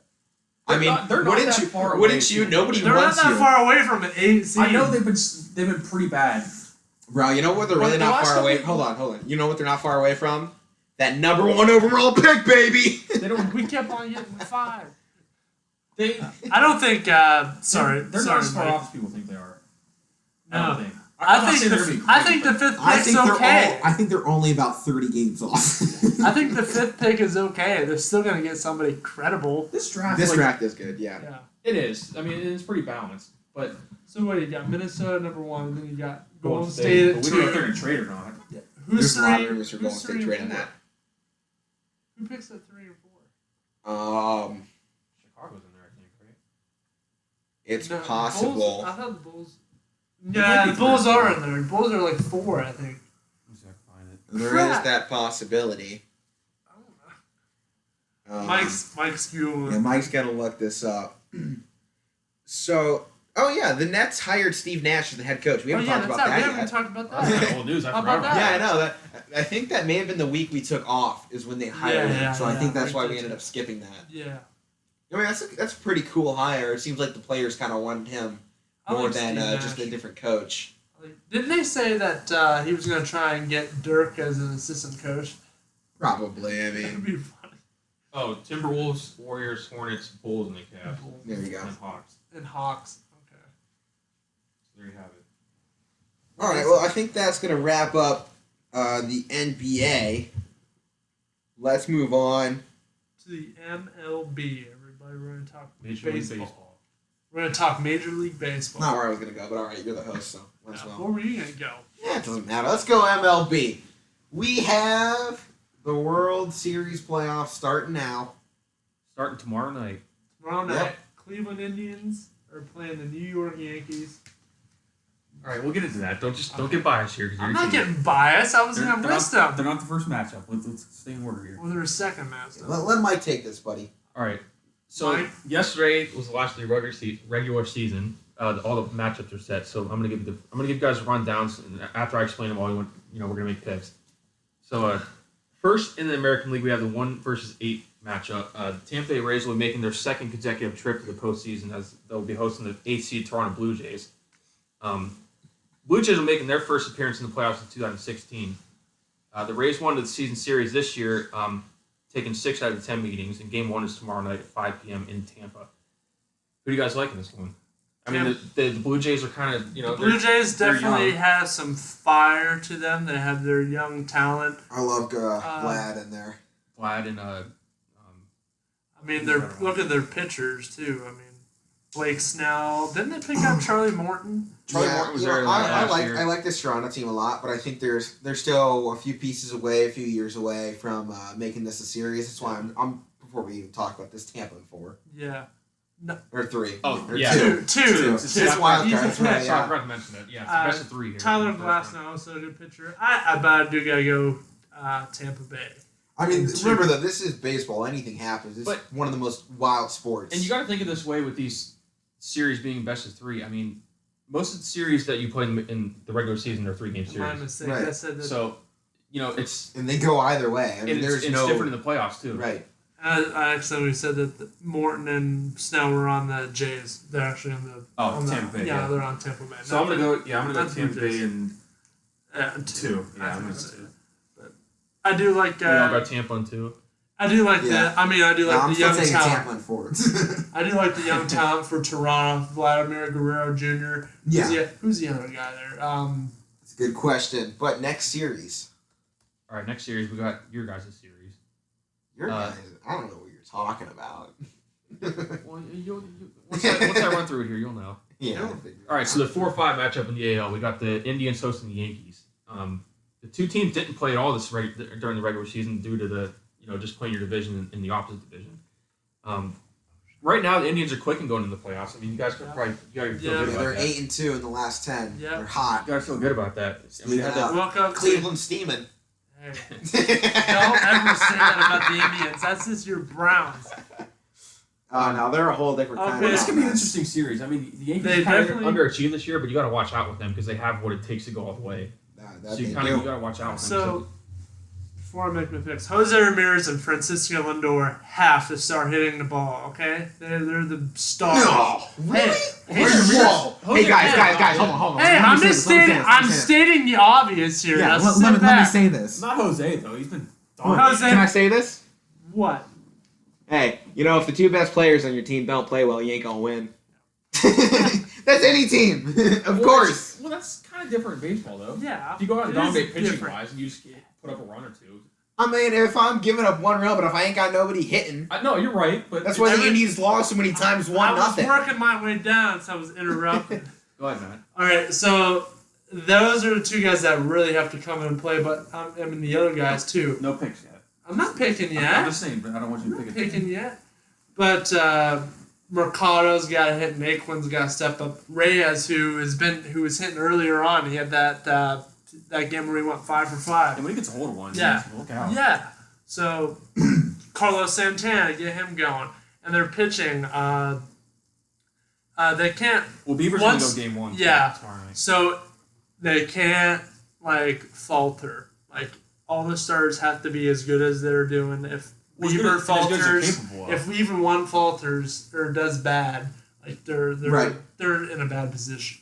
I mean, They're not wouldn't that you? far away Wouldn't you? from- Nobody They're not wants that you. far away from an 8 seed. I know they've been pretty bad. Bro, you know what they're Well, really the not last far couple- away. Hold on. You know what they're not far away from? That number 1 overall pick, baby. They don't. We kept on getting 5. They. I don't think. Sorry, They're sorry, not as far Mike. off as people think they are. I No. don't think. I I'm not think saying the they're gonna be I great, think the but- fifth I pick's think they're okay. I think they're only about 30 games off. I think the 5th pick is okay. They're still gonna get somebody credible. This draft. This like, draft is good, yeah. Yeah. It is. I mean, it's pretty balanced. But So what do you got? Minnesota number 1, and then you got Golden Golden State at But we don't know if they're 2. gonna trade or not. Who's There's a lot of 3? rumors for Golden Who's State 3 trading and 4? that. Who picks at 3 and 4? Chicago's in there, I think, right? It's No, possible. Bulls, I thought the Bulls. They Yeah, might the be Bulls 3 and are 4. in there. The Bulls are like 4, I think. There is Crap. that possibility. I don't know. Mike's Googling. Yeah, Mike's gonna look this up. So, the Nets hired Steve Nash as the head coach. We haven't talked about We that haven't yet. talked about That's that. not old news. I How forgot about about Yeah, that. I know that. I think that may have been the week we took off is when they hired him. Yeah, So I think yeah, that's we why did we ended too. up skipping that. Yeah. I mean, that's a pretty cool hire. It seems like the players kind of wanted him I more like than Steve just Nash. a different coach. Didn't they say that he was going to try and get Dirk as an assistant coach? Probably. I That'd mean, be funny. Oh, Timberwolves, Warriors, Hornets, Bulls, and the Cavs. there you go. And Hawks. And Hawks. Okay. So there you have it. All right. Well, I think that's gonna wrap up the NBA. Let's move on. To the MLB, everybody. We're going to talk Major League baseball. Baseball. We're going to talk Major League Baseball. Not where I was gonna go, but all right, you're the host, so let's Now, go. where were you going to go? Yeah, it doesn't matter. Let's go MLB. We have the World Series playoffs starting now. Starting tomorrow night. Tomorrow night, Yep. Cleveland Indians are playing the New York Yankees. All right, we'll get into that. Don't get biased here. I'm not getting biased. I was They're, going to they're list not, them. they're not the first matchup. Let's stay in order here. Well, they're second match. Let Mike take this, buddy. All right. So Mike? yesterday was the last of the regular season. All the matchups are set. So I'm gonna give you guys a rundown. And after I explain them all, we're gonna make picks. So first in the American League, we have the 1 versus 8 matchup. The Tampa Bay Rays will be making their second consecutive trip to the postseason as they'll be hosting the 8th seed Toronto Blue Jays. Blue Jays are making their first appearance in the playoffs in 2016. The Rays won the season series this year, taking 6 out of 10 meetings, and Game 1 is tomorrow night at 5 p.m. in Tampa. Who do you guys like in this one? I mean, the Blue Jays are kind of, The Blue Jays they're definitely young. have some fire to them. They have their young talent. I love Vlad in there. Vlad and I mean, look at their pitchers too. I mean, Blake Snell. Didn't they pick up Charlie Morton? Charlie Morton was there last year. I like this Toronto team a lot, but I think they're still a few pieces away, a few years away from making this a series. That's why I'm before we even talk about this, Tampa in 4 Yeah. or 3. Oh, or yeah. 2. Two. It's wild He's a card. That's right, pitcher. Sorry, I yeah. forgot to mention that. Yeah, it's the best of 3 here. Tyler Glasnow, also a good pitcher. But I do gotta go Tampa Bay. I mean, And 2. remember though, this is baseball. Anything happens. It's But- one of the most wild sports. And you got to think of this way with these series being best of 3. I mean, most of the series that you play in the regular season are 3-game My series. mistake. Right. I said that. So, it's and they go either way. I mean, it's different in the playoffs too. right. I accidentally said that Morton and Snell were on the Jays. They're actually on the. Oh, on the, Tampa Bay, Yeah, yeah. they're on Tampa Bay. So I'm gonna go. Yeah, I'm gonna go Not Tampa the Bay Jays. and 2. 2. Yeah, I'm gonna go say 2. But I do like. We all got Tampa and 2. I do like Yeah. that. I mean, I do like I'm the still young taking talent. Tampa in 4. I do like the young talent for Toronto. Vladimir Guerrero Jr. Yeah. Who's the other guy there? It's a good question. But next series, All right, next series we got your guys' series. your guys, I don't know what you're talking about. Well, once I run through it here, you'll know. Yeah. All right, so the 4-5 matchup in the AL, we got the Indians hosting the Yankees. The two teams didn't play at all during the regular season due to the just playing your division in the opposite division. Right now, the Indians are quick and going into the playoffs. I mean, you guys could probably feel good about They're that. 8-2 in the last 10. Yeah. They're hot. You gotta feel good about that. I mean, Yeah. Welcome Cleveland steaming. Hey, don't ever say that about the Indians. That's just your Browns. Oh no, they're a whole different kind Okay. of This could be an offense. interesting series. I mean, the Yankees They kind of definitely- underachieved this year, but you got to watch out with them because they have what it takes to go all the way. That So they you do. got to watch out with them. So, before I make my picks, Jose Ramirez and Francisco Lindor have to start hitting the ball. Okay, they're the stars. No, really? Hey, Whoa. Jose- Hey guys, hold on. Hey, Let me I'm say just this, let me say stating. this, let I'm me say this. stating the obvious here. Yeah, Now let sit me back. say this. Not Jose though. He's been Jose- dominating. Can I say this? What? Hey, if the 2 best players on your team don't play well, you ain't gonna win. That's any team, of course. Well, that's kind of different in baseball, though. Yeah. If you go out and it is dominate pitching different. wise and you just put up a run or 2. I mean, if I'm giving up 1 run, but if I ain't got nobody hitting, No, you're right, but that's why the Every- Indians lost so many times, I 1-0. was working my way down, so I was interrupted. Go ahead, Matt. All right, so those are the 2 guys that really have to come in and play, but I mean the other guys too. No picks yet. I'm not picking I'm yet. just saying, but I don't want you to I'm pick not a picking yet. But Mercado's got to hit, and Aquin's got to step up. Reyes, who was hitting earlier on, he had that game where he went 5 for 5. And when he gets a hold of one, Yeah. look out. Yeah. So Carlos Santana, get him going, and they're pitching. They can't. Well, Bieber's Once- going to go game 1. yeah. Tomorrow night. So they can't falter. All the starters have to be as good as they're doing. If Well, as good Bieber as they're falters, capable of. if even one falters or does bad, they're Right. they're in a bad position.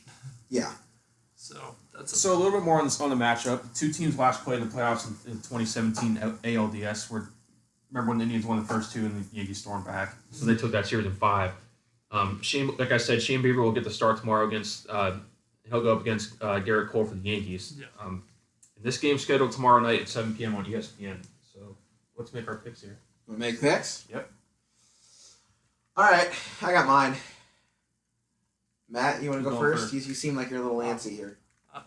Yeah. So So a little bit more on the matchup. Two teams last played in the playoffs in 2017 ALDS. Remember when the Indians won the first two and the Yankees stormed back? So they took that series in 5. Shane, like I said, Shane Bieber will get the start tomorrow against. He'll go up against Garrett Cole for the Yankees. Yeah. And this game's scheduled tomorrow night at 7 p.m. on ESPN. So let's make our picks here. Want to make picks? Yep. All right, I got mine. Matt, you want to go Go first? first. You seem like you're a little antsy here.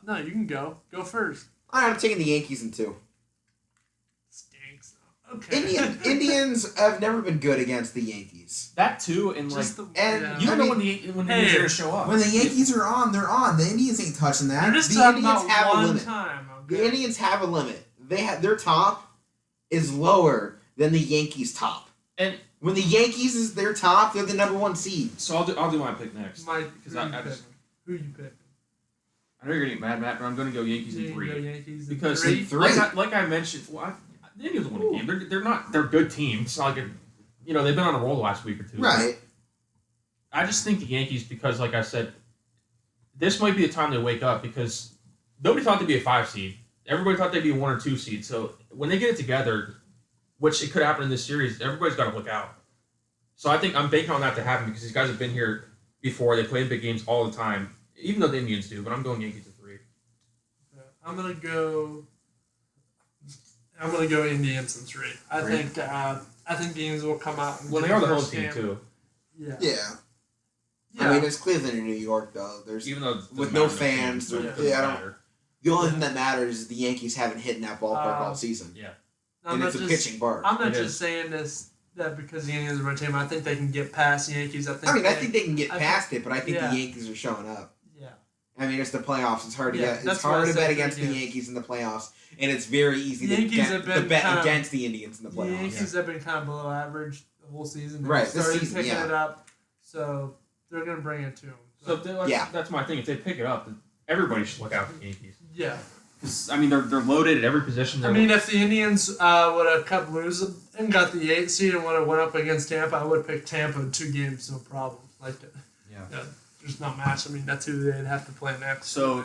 No, you can go. Go first. All right, I'm taking the Yankees in 2. Stinks. Okay. Indians have never been good against the Yankees. That too, and like Just the, and yeah. you don't I know mean, when the Indians are going to show up. When the Yankees are on, they're on. The Indians ain't touching that. You're just the talking Indians about have a one limit. time. The Okay? Indians have a limit. Their top is lower than the Yankees' top. And when the Yankees is their top, they're the number 1 seed. so I'll do my pick next. Mike, Because who I you just- picking? Who you picking? I know you're going to get mad, Matt, but I'm going to go Yankees You in gonna 3. go Yankees in Because three? Three. like I mentioned, the Indians won a game. They're a good team. It's not like they've been on a roll the last week or two. Right. I just think the Yankees, because like I said, this might be the time they wake up because nobody thought they'd be a 5 seed. Everybody thought they'd be a 1 or 2 seed. So when they get it together, which it could happen in this series, everybody's got to look out. So I think I'm banking on that to happen because these guys have been here before. They play in big games all the time, even though the Indians do. But I'm going Yankees in 3. I'm gonna go Indians in 3. I think the Indians will come out. And Well, get they are the home first team game. too. Yeah. Yeah. Yeah. I mean, it's Cleveland and New York, though. There's Even though it doesn't with no matter, fans, it yeah. doesn't I don't- matter. the only thing that matters is the Yankees haven't hit in that ballpark all season. I'm And not it's a just, pitching park. I'm not It just is. saying this that because the Indians are my team. I think they can get past the Yankees. I think they can get I past it, but I think yeah. the Yankees are showing up. Yeah. I mean, it's the playoffs. It's hard to Yeah, get. It's that's why hard I to said bet the against the Yankees. Yankees in the playoffs, and it's very easy The Yankees have to been bet kind of- against the Indians in the The playoffs. Yankees have been kind of below average the whole season. They Right, this started season, picking yeah. it up, so they're gonna bring it to them. So that's my thing. If they pick it up, everybody should look out for the Yankees. Yeah. 'Cause, I mean, they're loaded at every position. I mean, if the Indians would have cut loose and got the 8th seed and would have went up against Tampa, I would pick Tampa in 2 games, no problem. Like, there's not much. I mean, that's who they'd have to play next. So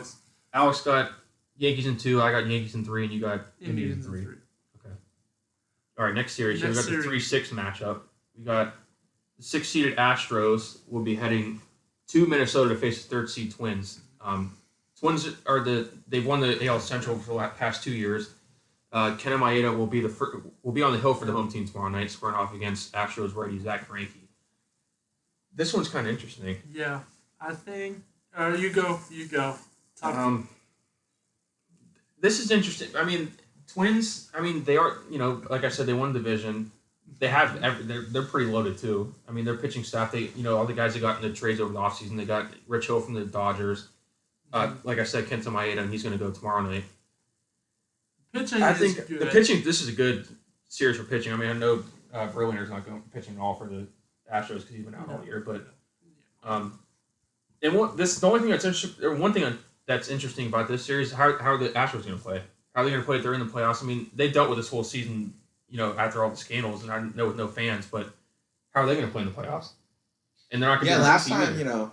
Alex got Yankees in 2, I got Yankees in 3, and you got Indians in 3. All right, next series. Next So we got the 3-6 matchup. We got the 6-seeded Astros will be heading to Minnesota to face the 3rd seed Twins. Twins they've won the AL Central for the past 2 years. Ken Maeda will be on the hill for the home team tomorrow night, squaring off against Astros righty Zach Greinke. This one's kind of interesting. Yeah, I think. You go. Talk This is interesting. I mean, Twins. I mean, they are. Like I said, they won the division. They have. They're pretty loaded too. I mean, their pitching staff. They all the guys they got in the trades over the offseason. They got Rich Hill from the Dodgers. Like I said, Kenta Maeda, and he's going to go tomorrow night. pitching I is think good. the pitching. This is a good series for pitching. I mean, I know Verlander's not going pitching at all for the Astros because he's been out all year. But and the only thing that's interesting, or one thing that's interesting about this series, how are the Astros going to play? How are they going to play if they're in the playoffs? I mean, they dealt with this whole season, after all the scandals, and I know with no fans. But how are they going to play in the playoffs? And they're not going to.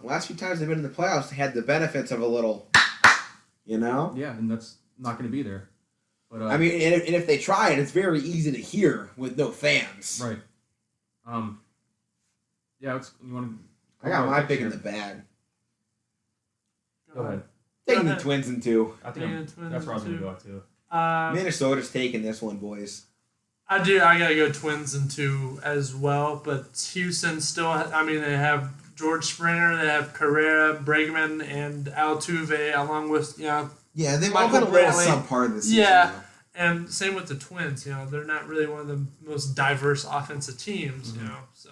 last few times they've been in the playoffs, they had the benefits of a little, Yeah, and that's not going to be there. But I mean, and if they try it, it's very easy to hear with no fans. right. Yeah, you want to? I got my pick in the bag. Go ahead. Taking Go the ahead. Twins in 2. I think that's where I was going to go too. Minnesota's taking this one, boys. I gotta go Twins in 2 as well, but Houston still. I mean, they have George Springer, they have Carrera, Bregman, and Altuve, along with Yeah, they've Michael all been a little Brantley. subpar this season. Yeah. though. and same with the Twins. They're not really one of the most diverse offensive teams. So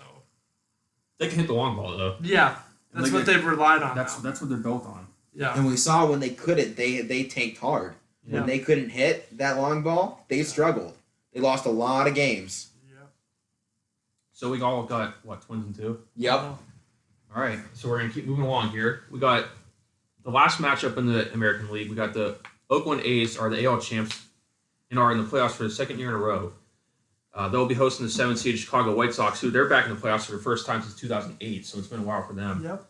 They can hit the long ball though. yeah, that's what they've relied on. That's now. what they're built on. Yeah, And we saw when they couldn't, they tanked hard. Yeah. When they couldn't hit that long ball, they struggled. They lost a lot of games. yeah. So we all got Twins and 2. Yep. All right, so we're gonna keep moving along here. We got the last matchup in the American League. We got the Oakland A's are the AL champs and are in the playoffs for the 2nd year in a row. They'll be hosting the 7th seeded Chicago White Sox, who they're back in the playoffs for the first time since 2008. So it's been a while for them. Yep.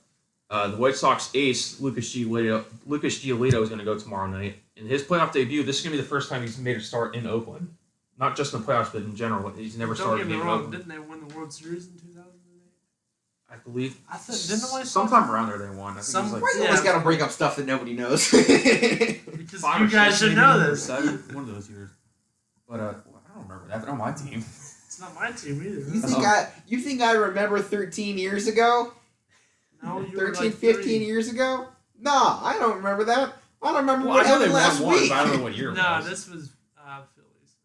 The White Sox ace, Lucas Giolito is going to go tomorrow night. In his playoff debut, this is going to be the first time he's made a start in Oakland. Not just in the playoffs, but in general. He's never Don't started get a me game in wrong. Oakland. Didn't they win the World Series in 2008? I believe. I think didn't the White Sox sometime around there they won. I think Some- it was Why like you always gotta bring up stuff that nobody knows? Because 5 you or guys 6 should maybe, know or this. 7, one of those years. But I don't remember that. They're on my team. It's not my team either. You think I remember 13 years ago? No, you were 13, like 15 3. years ago? Nah, I don't remember that. I don't remember Well, what I know they happened last won one, week. but I don't know what year it No, was. this was Phillies.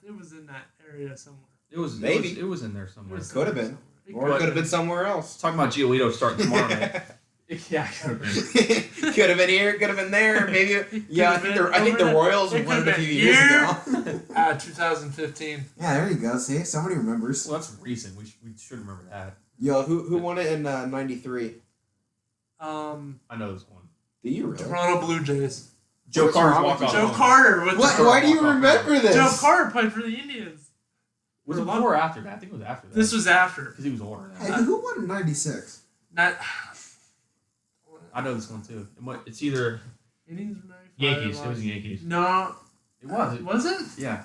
It was in that area somewhere. It was Maybe. It was in there somewhere. Could have been. It Or it could have been somewhere else. Talking about Giolito starting tomorrow night. Yeah, it could have been. Could have been here, could have been there, maybe. Yeah, I think the Royals It won it a could've few been years here. ago. 2015. Yeah, there you go. See, somebody remembers. Well, that's recent. We should remember that. Yo, who won it in '93? I know this one. Do you really? Toronto Blue Jays. Joe What's Carter's wrong with walk-off you? Joe home. Carter with What? the Why do you remember this? Joe Carter played for the Indians. Was it before or after that? I think it was after that. This was after. because he was older than Hey, that. who won in '96? Not I know this one too. It's either Indians were 95. Yankees. It was the Yankees. No, It was. was it? Yeah.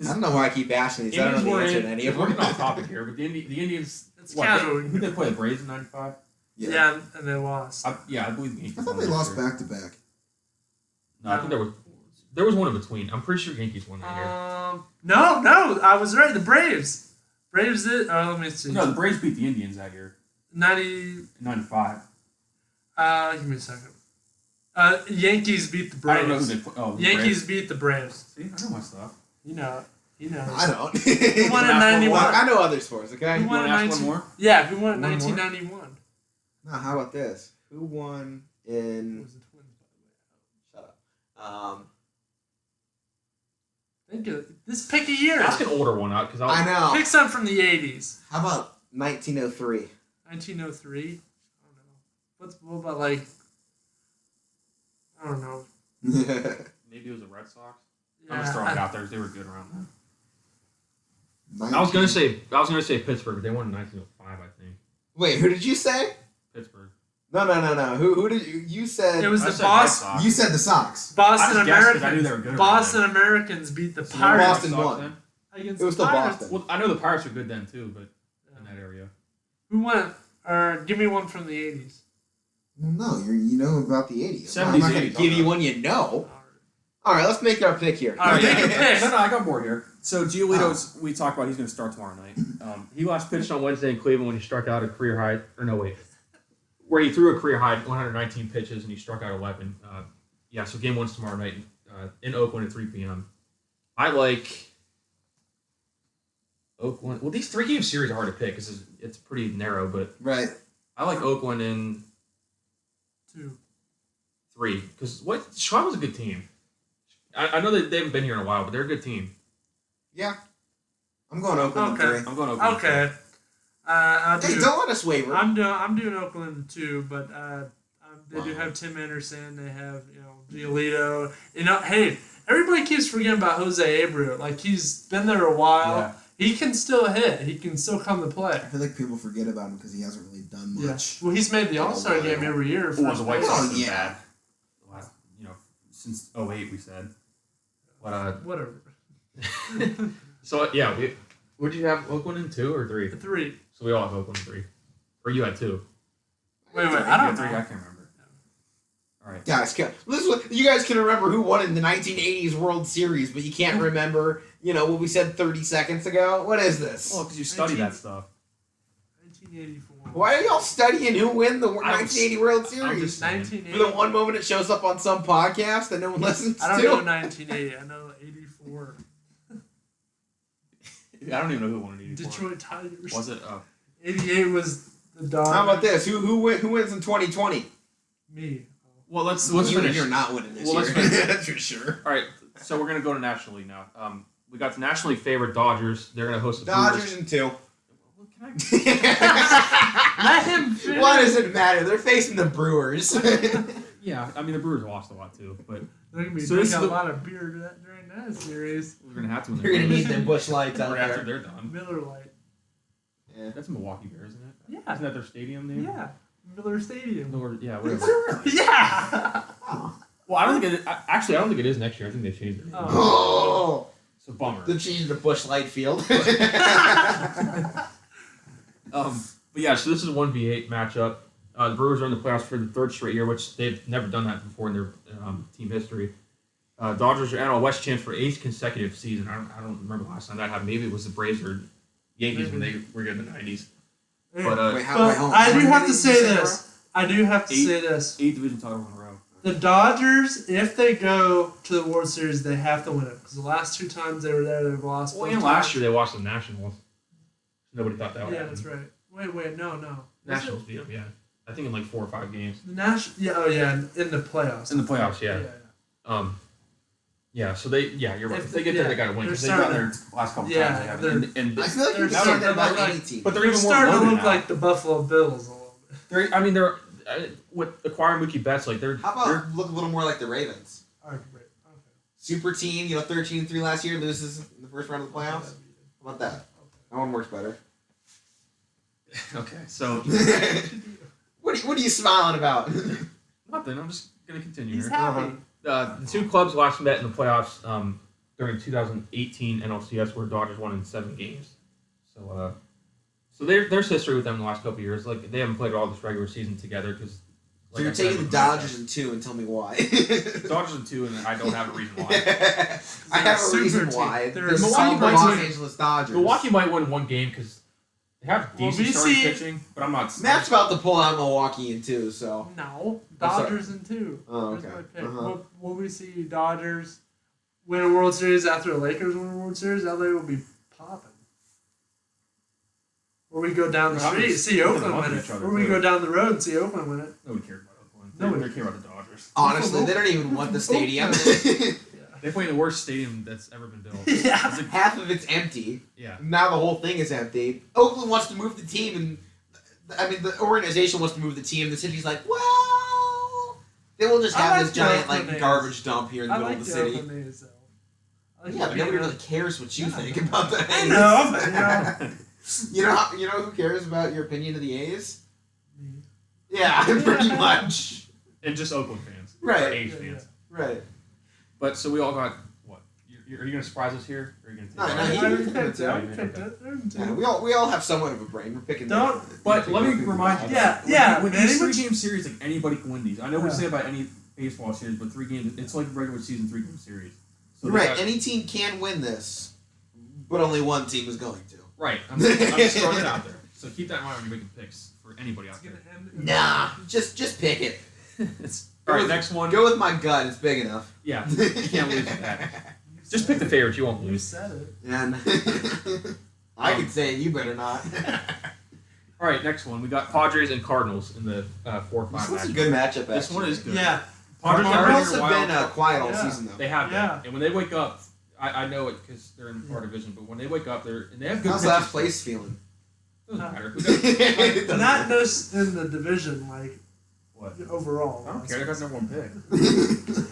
I don't know why I keep asking these. I don't know the answer to any of We're them. getting off topic here, but the Indians. It's What, casual. who did they play? The Braves in '95. Yeah, and they lost. I believe the Yankees. I thought won they that lost year. back to back. No, I think there was one in between. I'm pretty sure Yankees won that year. No, I was right. The Braves. Braves did. Let me see. No, the Braves beat the Indians that year. 90. 95. Give me a second. Yankees beat the I Braves. don't know who they put. Oh, the Yankees Braves. beat the Braves. See, I know my stuff. You know it. He knows. I don't. Who won in Last one 91? won. I know other sports. Okay. Who You won want in to ask 19? one more? Yeah, who won in One more? 1991? No, how about this? Who won It in? was the Twins, by Shut up. the way. Think of it. This pick a year. Ask an older one out because I know. Pick some from the 80s. How about 1903? 1903. I don't know. What about like? I don't know. maybe it was the Red Sox. Yeah, I'm just throwing it out there. They were good around then. 19. I was gonna say Pittsburgh, but they won in 1905, I think. Wait, who did you say? Pittsburgh. No. Who did you said? It was I the said Red Sox. Ah. You said the Sox. Boston I just guessed 'cause I knew Americans. they were good around Boston Americans beat the So Pirates. Boston Red Sox won. then? Against It was the still Pirates. Boston. Well, I know the Pirates were good then too, but in that area. Who won? Or give me one from the 80s. Well, no, you know about the '80s. I'm not 70s, going to 80s, give you okay. one you know. All right, let's make our pick here. All right, make your pick. No, I got more here. So Giolito's, we talked about he's going to start tomorrow night. He last pitched on Wednesday in Cleveland when he struck out a career high, where he threw a career high 119 pitches and he struck out 11. So game one's tomorrow night in Oakland at 3 p.m. I like Oakland. Well, these 3-game series are hard to pick because it's pretty narrow, but Right. I like Oakland in 2. 3 because Chicago's a good team. I know that they haven't been here in a while, but they're a good team. Yeah. I'm going Oakland Okay. in 3. I'm going Oakland. Okay. I'll Hey, do. don't let us waver. I'm doing Oakland too, but they do have Tim Anderson. They have Giolito. Hey, everybody keeps forgetting about Jose Abreu. Like he's been there a while. Yeah. He can still hit. He can still come to play. I feel like people forget about him because he hasn't really done Yeah. much. Well, he's made the All Star while. game every year. Or For the White his Sox Oh, have been yeah. bad. The last, since 08 we said. But whatever. so yeah, would you have Oakland in 2 or 3? 3. So we all have Oakland in 3. Or you had 2. Wait, I Yeah, don't 3, I know. can't remember. All right. Guys, you guys can remember who won in the 1980s World Series, but you can't remember, what we said 30 seconds ago? What is this? Well, because you study that stuff. 1984. Why are y'all studying who win the 1980 World I'm Series? just saying. 1980. For the one moment it shows up on some podcast that no one listens I don't to? know 1980. I know 84. I don't even know who won in 84. Detroit Tigers. Was it? 88 was the Dodgers. How about this? Who wins in 2020? Me. Well, let's You finish. You're not winning this Well, let's year. finish. That's for sure. All right, so we're gonna go to National League now. We got the nationally favored Dodgers. They're gonna host the Dodgers in 2. Well, can Let him finish. Why does it matter? They're facing the Brewers. Yeah, I mean the Brewers lost a lot too, but They're going to be So this drinking is a lot of beer during that series. we're gonna have to. When You're going to need them Bush Lights out right after there. they're done. Miller Lite. Yeah. That's Milwaukee Bears, isn't it? Yeah. Isn't that their stadium name? Yeah. Miller Stadium. Yeah, Is whatever. it really? Yeah. Well, I don't think it. Actually, I don't think it is next year. I think they changed it. Oh, It's a bummer. they're changing to Busch Light Field. But yeah, so this is a 1v8 matchup. The Brewers are in the playoffs for the third straight year, which they've never done that before in their team history. Dodgers are NL West champs for 8th consecutive season. I don't remember the last time that happened. Maybe it was the Braves or Yankees when they were good in the 90s. But Wait, But I do have to say this. I do have to say this. 8 division title in a row. The Dodgers, if they go to the World Series, they have to win it because the last 2 times they were there, they've lost. well, both and times. last year they lost to the Nationals. Nobody thought that would Yeah, happen. that's right. Wait, no. Nationals beat them, yeah. I think in like 4 or 5 games. The in the playoffs. In the playoffs, Yeah. Yeah. So you're right. If they get yeah, there, they got to win. they're 'Cause they've got Their their, last couple Yeah, times they have it. And I feel like you They're can say that starting about to look any team. but they're They're even more starting to loaded look now. like the Buffalo Bills a little bit. They're with acquiring Mookie Betts, like they're How about look a little more like the Ravens? Okay. Super team, 13-3 last year, loses in the first round of the playoffs. How about that? That one works better. okay. So What are you smiling about? nothing. I'm just gonna continue He's here. happy. The 2 clubs last met in the playoffs during 2018 NLCS, where Dodgers won in 7 games. So there's history with them in the last couple of years. Like they haven't played all this regular season together because. So you're taking the Dodgers in 2 and tell me why. Dodgers in 2, and I don't have a reason why. I have a Super reason team. why. They're The a Milwaukee super Los team. Angeles Dodgers. Milwaukee might win 1 game because they have Well, decent we starting see- pitching, but I'm not. Matt's about to pull out Milwaukee in 2, so. No, I'm sorry. Dodgers in 2. Oh, There's okay. my pick. Uh-huh. Will we see Dodgers win a World Series after the Lakers win a World Series? LA will be popping. Or we go down the Well, street, I'm see just- Oakland they're win loving it. each other, Or we too. go down the road and see Oakland win it. Nobody cares about Oakland. Nobody. They care about the Dodgers. Honestly, they don't even want the stadium. They play in the worst stadium that's ever been built. Yeah. It's a- Half of it's empty. yeah. Now the whole thing is empty. Oakland wants to move the team, and the organization wants to move the team. The city's like, well, they will just I have like this the giant Oakland A's. garbage dump here in the I middle like of the the city. Oakland A's, though. I like Yeah, the but nobody A's. really cares what you Yeah. think about the A's. I know, but You know who cares about your opinion of the A's? Me. Yeah, pretty much. And just Oakland fans. Right. Or A's Yeah, fans. Right. But so we all got what? Are you gonna surprise us here? Or are you No, gonna no, take you I can already pick picked it. I it. already picked it. They're in 2. Yeah, we all have somewhat of a brain. We're picking. Don't- But let me remind you. Yeah, with yeah, With man, these even- 3-game series, like anybody can win these. I know we Yeah. say about any baseball series, but 3 games, it's like a regular season 3-game series. So they Right. got- Any team can win this, but only one team is going to. Right. I'm just throwing it out there. So keep that in mind when you're making picks for anybody out there. Nah, just pick it. All right, next one. Go with my gut. It's big enough. Yeah, you can't lose with that. Just pick the favorites. You won't You lose. said it. And I could say it. You better not. All right, next one. We got Padres and Cardinals in the 4-5 This was a match. good matchup. This one is good. Yeah. Padres are Cardinals here have wild. been quiet all Yeah. season though. They have been. Yeah. And when they wake up, I know it because they're in our division. But when they wake up, they have good. How's pitchers. last place feeling? Doesn't matter. It doesn't Not matter. just in the division, like What? overall. I don't care. They got number 1 pick.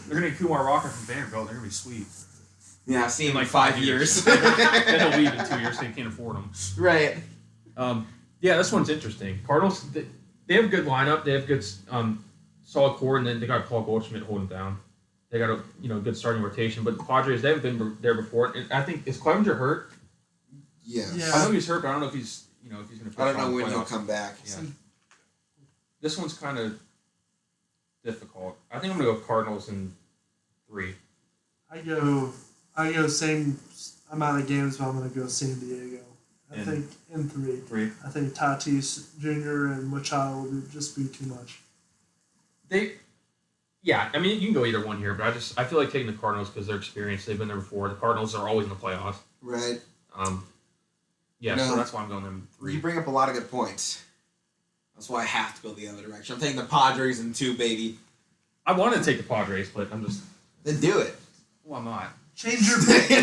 They're gonna get Kumar Rocker from Vanderbilt. They're gonna be sweet. Yeah, I've seen In him like in 5 5 years. then they'll leave in 2 years. So they can't afford them. Right. Yeah, this one's interesting. Cardinals, they have a good lineup. They have good, solid core, and then they got Paul Goldschmidt holding down. They got a good starting rotation. But the Padres, they haven't been there before. And I think is Clevenger hurt? Yes. Yeah. I know he's hurt, but I don't know if he's if he's going to. I don't know when he'll come back. Yeah. This one's kind of difficult. I think I'm going to go Cardinals in 3. I go same amount of games, but I'm gonna go San Diego. I think in 3. 3. I think Tatis Jr. and Machado will just be too much. Yeah, I mean you can go either one here, but I feel like taking the Cardinals because they're experienced. They've been there before. The Cardinals are always in the playoffs. Right. Yeah, No. so that's why I'm going them 3. You bring up a lot of good points. That's why I have to go the other direction. I'm taking the Padres in 2, baby. I wanted to take the Padres, but I'm just. Then do it. Well, I'm not. Change your pick.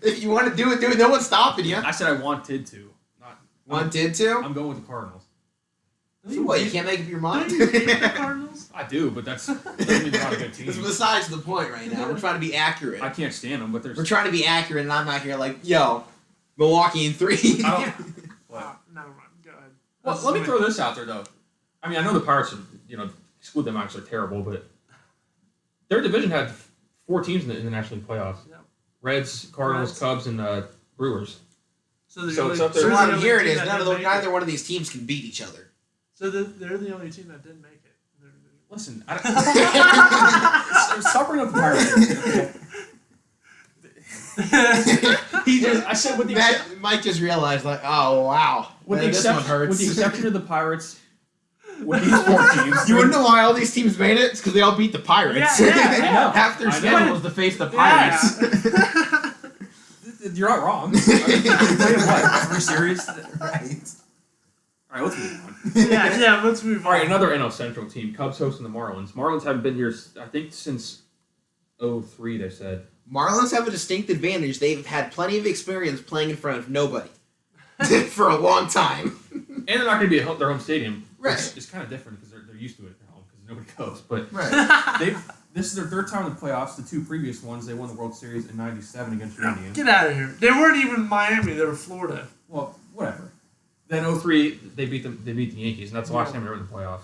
If you want to do it, do it. No one's stopping you. I said I wanted to. Not. Wanted to? I'm going with the Cardinals. So what, you can't make up your mind? Don't you hate the Cardinals? I do, but that doesn't mean they're not a good team. It's besides the point right now. We're trying to be accurate. I can't stand them, but We're there's. trying to be accurate, and I'm not here like, yo, Milwaukee in 3. I don't. Wow, never mind. Go ahead. Well, let me throw this out there though. I mean, I know the Pirates are, exclude them out because they're terrible, but their division had 4 teams in the National League playoffs. Yep. Reds, Cardinals, Cubs, and Brewers. So So it's up So there. what I'm hearing is neither one of these teams can beat each other. So they're the only team that didn't make it. Listen, stop bringing up the Pirates. I said with the Mike just realized, like, oh wow, with the this one exception hurts. with the exception of the Pirates, with these 4 teams, You wanna know why all these teams made it? It's because they all beat the Pirates. Yeah, I know. Half their I know. schedule was to face the Pirates. you're not wrong. I mean, they played what 3 series? Right. All right, let's move on. Yeah, let's move All on. right, another NL Central team. Cubs hosting the Marlins. Marlins haven't been here, I think, since 2003, they said. Marlins have a distinct advantage. They've had plenty of experience playing in front of nobody for a long time. And they're not going to be at their home stadium. Right. It's kind of different because they're used to it at home because nobody goes. But Right. This is their 3rd time in the playoffs. The 2 previous ones, they won the World Series in '97 against the Indians. Get out of here. They weren't even Miami. They were Florida. Well, whatever. then 2003, they beat the Yankees, and that's the last time they were in the playoffs.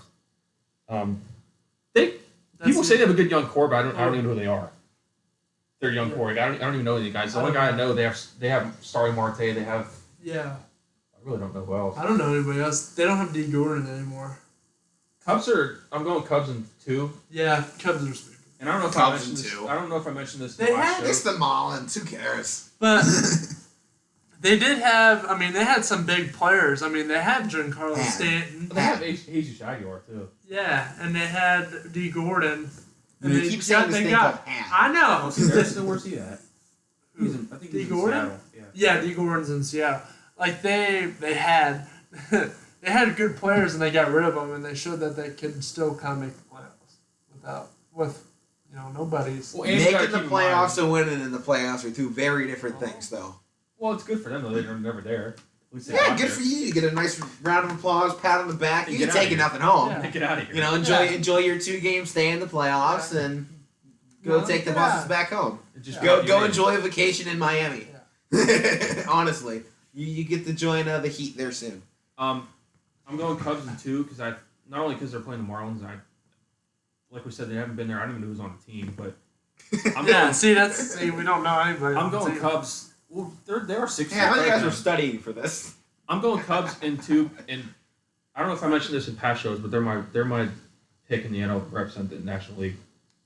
People say they have a good young core, but I don't even know who they are. They're young core. I don't even know any guys. The only guy I know, they have Starry Marte. They have. Yeah. I really don't know who else. I don't know anybody else. They don't have D. Gordon anymore. I'm going Cubs in 2. Yeah, Cubs are stupid. And I don't know if Cubs I mentioned in this. 2. I don't know if I mentioned this. They had It's the Marlins. Who cares? But they did have, they had some big players. They had Giancarlo Stanton. They have Jesus Aguilar too. Yeah, and they had D. Gordon. And they keep saying this thing called I know. Where's he at? I think D. he's Gordon? in Seattle. Yeah. Yeah, D. Gordon's in Seattle. Like they had they had good players and they got rid of them and they showed that they could still kind of make the playoffs with nobody's. Well, and you gotta Making the keep in mind- playoffs and winning in the playoffs are 2 very different things, though. Well, it's good for them though. They're never there. At least they Yeah, got good there. for you. You get a nice round of applause, pat on the back. And You get can out take of here. nothing home. Yeah. Get out of here. Enjoy your 2-game stay in the playoffs and go take the buses back home. And just Go enjoy a vacation in Miami. Honestly, you get to join the Heat there soon. I'm going Cubs in 2 because not only because they're playing the Marlins. Like we said, they haven't been there. I don't even know who's on the team, but We don't know anybody. I'm going Cubs. Well, they are 6. Yeah, how many guys are studying for this? I'm going Cubs in 2, and I don't know if I mentioned this in past shows, but they're my pick in the NL to represent the National League.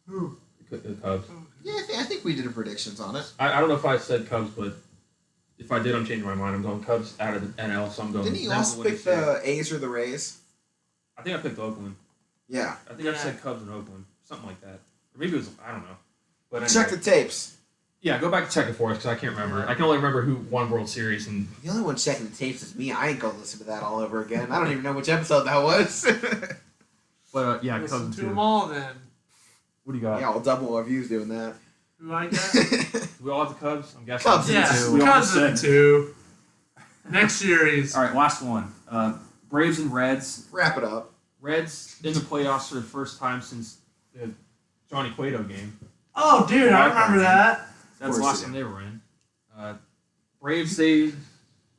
Who? The Cubs. Yeah, I think we did predictions on it. I don't know if I said Cubs, but if I did, I'm changing my mind. I'm going Cubs out of the NL, so I'm going. Didn't you them to also win pick series. the A's or the Rays? I think I picked Oakland. Yeah. I think I said Cubs and Oakland, something like that. Or maybe it was I don't know. But anyway. Check the tapes. Yeah, go back and check it for us because I can't remember. I can only remember who won World Series and. The only one checking the tapes is me. I ain't gonna listen to that all over again. I don't even know which episode that was. But yeah, Listen Cubs to in 2. them all then. What do you got? Yeah, I'll double our views doing that. Who I got? Do we all have the Cubs? I'm guessing. Cubs in Yeah, 2. We all Cubs in just 2. Next series. All right, last one. Braves and Reds. Wrap it up. Reds in the playoffs for the first time since the Johnny Cueto game. Oh, dude, I remember that. That's the course last they time they were in. Braves, they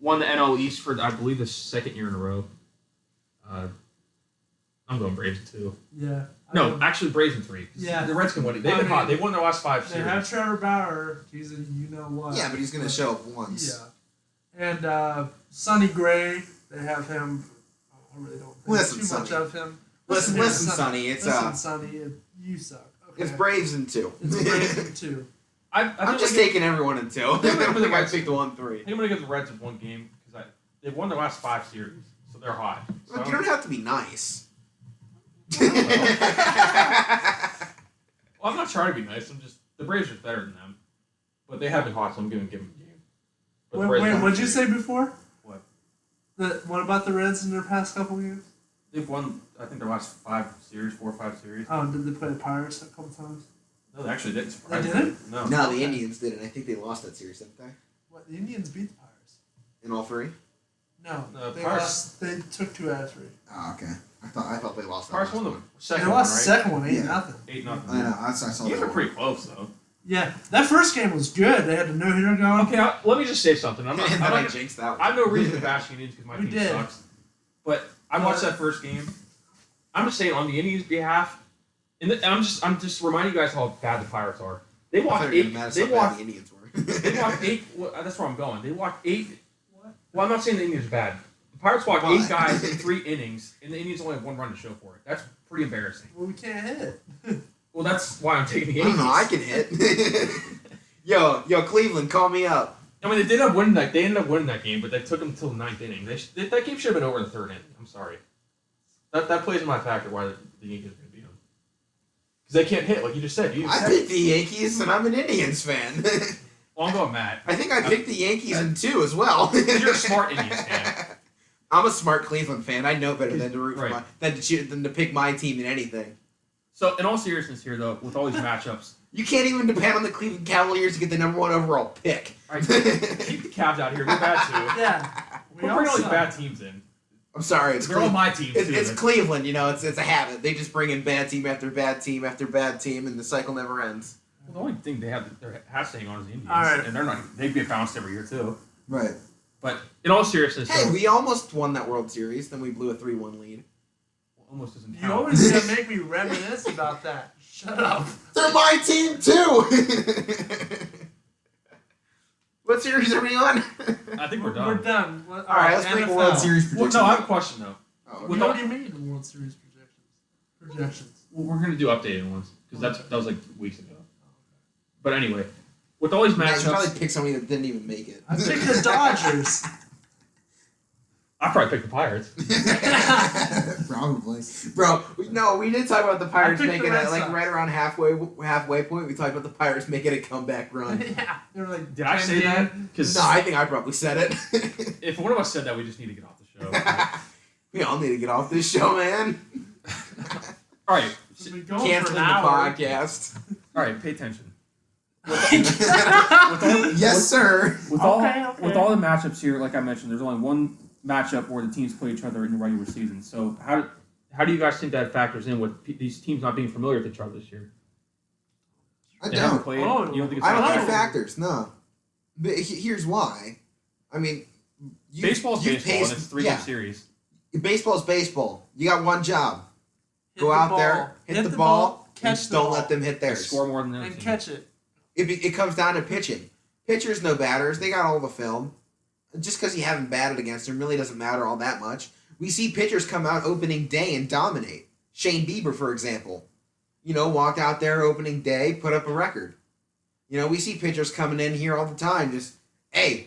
won the NL East for, I believe, the 2nd year in a row. I'm going Braves in 2. Yeah. No, actually Braves in 3. Yeah. The Reds can win it. They've been hot. They've won their last 5 They series. have Trevor Bauer. He's a you-know-what. Yeah, but he's gonna show up once. Yeah. And Sonny Gray, they have him. I really don't think Listen, too much Sonny. of him. Listen, to Sonny. It's Listen, Sonny, you suck. Okay. it's Braves in 2. It's Braves in 2. I'm just taking everyone in 2. I think I picked the 1-3. I think I'm going to give the Reds one game because they've won their last 5 series, so they're hot. So Look, you don't have to be nice. Well, I'm not trying to be nice. The Braves are better than them, but they have been hot, so I'm going to give them a game. But the Reds Wait, won what'd the you series. say before? What? What about the Reds in their past couple games? They've won, I think, their last 4 or 5 series. Oh, did they play the Pirates a couple times? No, they actually didn't. They didn't? No. No, the Indians did, and I think they lost that series, didn't they? What? The Indians beat the Pirates. In all 3? No, The they Pirates- lost. They took 2 out of 3. Oh, okay. I thought they lost that Pirates last won one. the second They one, lost the right? second one, 8-0. Yeah. 8-0. I know. I saw These that. are pretty close, though. Yeah, that first game was good. They had the no-hitter going. Okay, let me just say something. I'm not, And I'm then I not, jinxed that one. I have no reason to bash Indians because my We team did. sucks. But I watched that first game. I'm just saying on the Indians' behalf, and I'm just reminding you guys how bad the Pirates are. They I walked thought you were eight. gonna They mad walked. the Indians were. They walked eight. Well, that's where I'm going. They walked eight. Well, I'm not saying the Indians are bad. The Pirates walked Why? 8 guys in 3 innings, and the Indians only have 1 run to show for it. That's pretty embarrassing. Well, we can't hit. Well, that's why I'm taking the I Yankees. don't know. I can hit. yo, Cleveland, call me up. I mean, they did end up winning that. They ended up winning that game, but they took them until the 9th inning. That game should have been over in the 3rd inning. I'm sorry. That plays in my factor why the Yankees are going to beat them. Because they can't hit, like you just said. I picked the Yankees, and I'm an Indians fan. Well, I'm going Matt. I think I picked the Yankees in 2 as well. You're a smart Indians fan. I'm a smart Cleveland fan. I know better than to root for Right. than to pick my team in anything. So, in all seriousness here, though, with all these matchups, You can't even depend on the Cleveland Cavaliers to get the number 1 overall pick. all right, keep the Cavs out here. They're bad, too. Yeah. We We're all bringing all these suck. bad teams in. I'm sorry, it's They're all Cleveland. my teams, It's, too. it's Cleveland, you know. It's a habit. They just bring in bad team after bad team after bad team, and the cycle never ends. Well, the only thing they have their hats to hang on is the Indians. All right. And they're not. They get bounced every year, too. Right. But, in all seriousness, Hey, though, we almost won that World Series. Then we blew a 3-1 lead. almost doesn't You count. always gonna make me reminisce about that. Shut up. They're my team too. What series are we on? I think we're done. We're done. All right, let's make a World Series Well, prediction. no, I have a question, though. Oh, With What all- do you mean World Series projections? Well, we're going to do updated ones, because that was like weeks ago. But anyway, with all these Man, you matchups, probably picked somebody that didn't even make it. I picked the Dodgers. I probably picked the Pirates. Probably. Bro, we did talk about the Pirates I picked making the it Red like Sox. right around halfway point. We talked about the Pirates making a comeback run. Yeah. They were like, Did I say that? Because No, I think I probably said it. if one of us said that, we just need to get off the show. We all need to get off this show, man. All right, We've been going for Canceling an the hour. podcast. all right, pay attention. Yes, sir. With Okay, all okay. with all the matchups here, like I mentioned, there's only one matchup where the teams play each other in the regular season. So how do you guys think that factors in with these teams not being familiar with each other this year? I They haven't don't. played. Oh, You don't think it's I don't not think know. factors. No, but here's why. I mean, baseball's you've baseball, and it's 3-game series. Baseball's baseball. You got one job. Hit Go the out ball. there, hit the ball, and catch just the don't ball, let them hit They theirs. score more than the other and team. catch it. It comes down to pitching. Pitchers know batters. They got all the film. Just because you haven't batted against them really doesn't matter all that much. We see pitchers come out opening day and dominate. Shane Bieber, for example. Walked out there opening day, put up a record. We see pitchers coming in here all the time just, hey,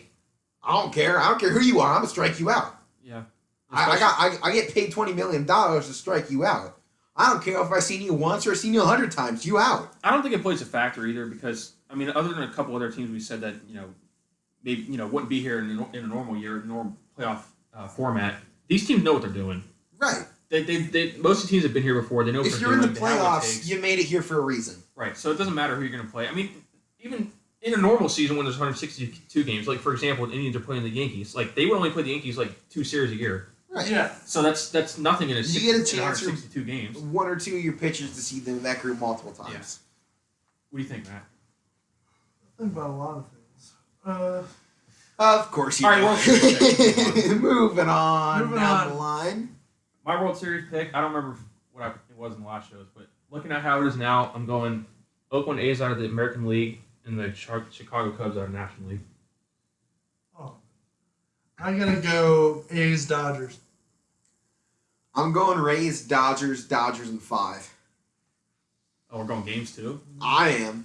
I don't care. I don't care who you are. I'm going to strike you out. Yeah. I get paid $20 million to strike you out. I don't care if I've seen you once or I've seen you 100 times. You out. I don't think it plays a factor either because other than a couple other teams we said that maybe wouldn't be here in a normal year, normal playoff format. These teams know what they're doing. Right. They most of the teams have been here before. They know what If they're you're doing. in the they have what it playoffs, takes. you made it here for a reason. Right. So it doesn't matter who you're going to play. Even in a normal season when there's 162 games, like for example, when Indians are playing the Yankees, like they would only play the Yankees like 2 series a year. Right. Yeah. So that's nothing in a You get a chance for 162 games. one or two of your pitchers to see them in that group multiple times. Yeah. What do you think, Matt? Think about a lot of things. Of course you All right, do. World Series pick. Moving on Moving down on. the line. My World Series pick, I don't remember what it was in the last shows, but looking at how it is now, I'm going Oakland A's out of the American League and the Chicago Cubs out of the National League. Oh. I'm going to go A's Dodgers. I'm going Rays, Dodgers in 5. Oh, we're going games too? I am.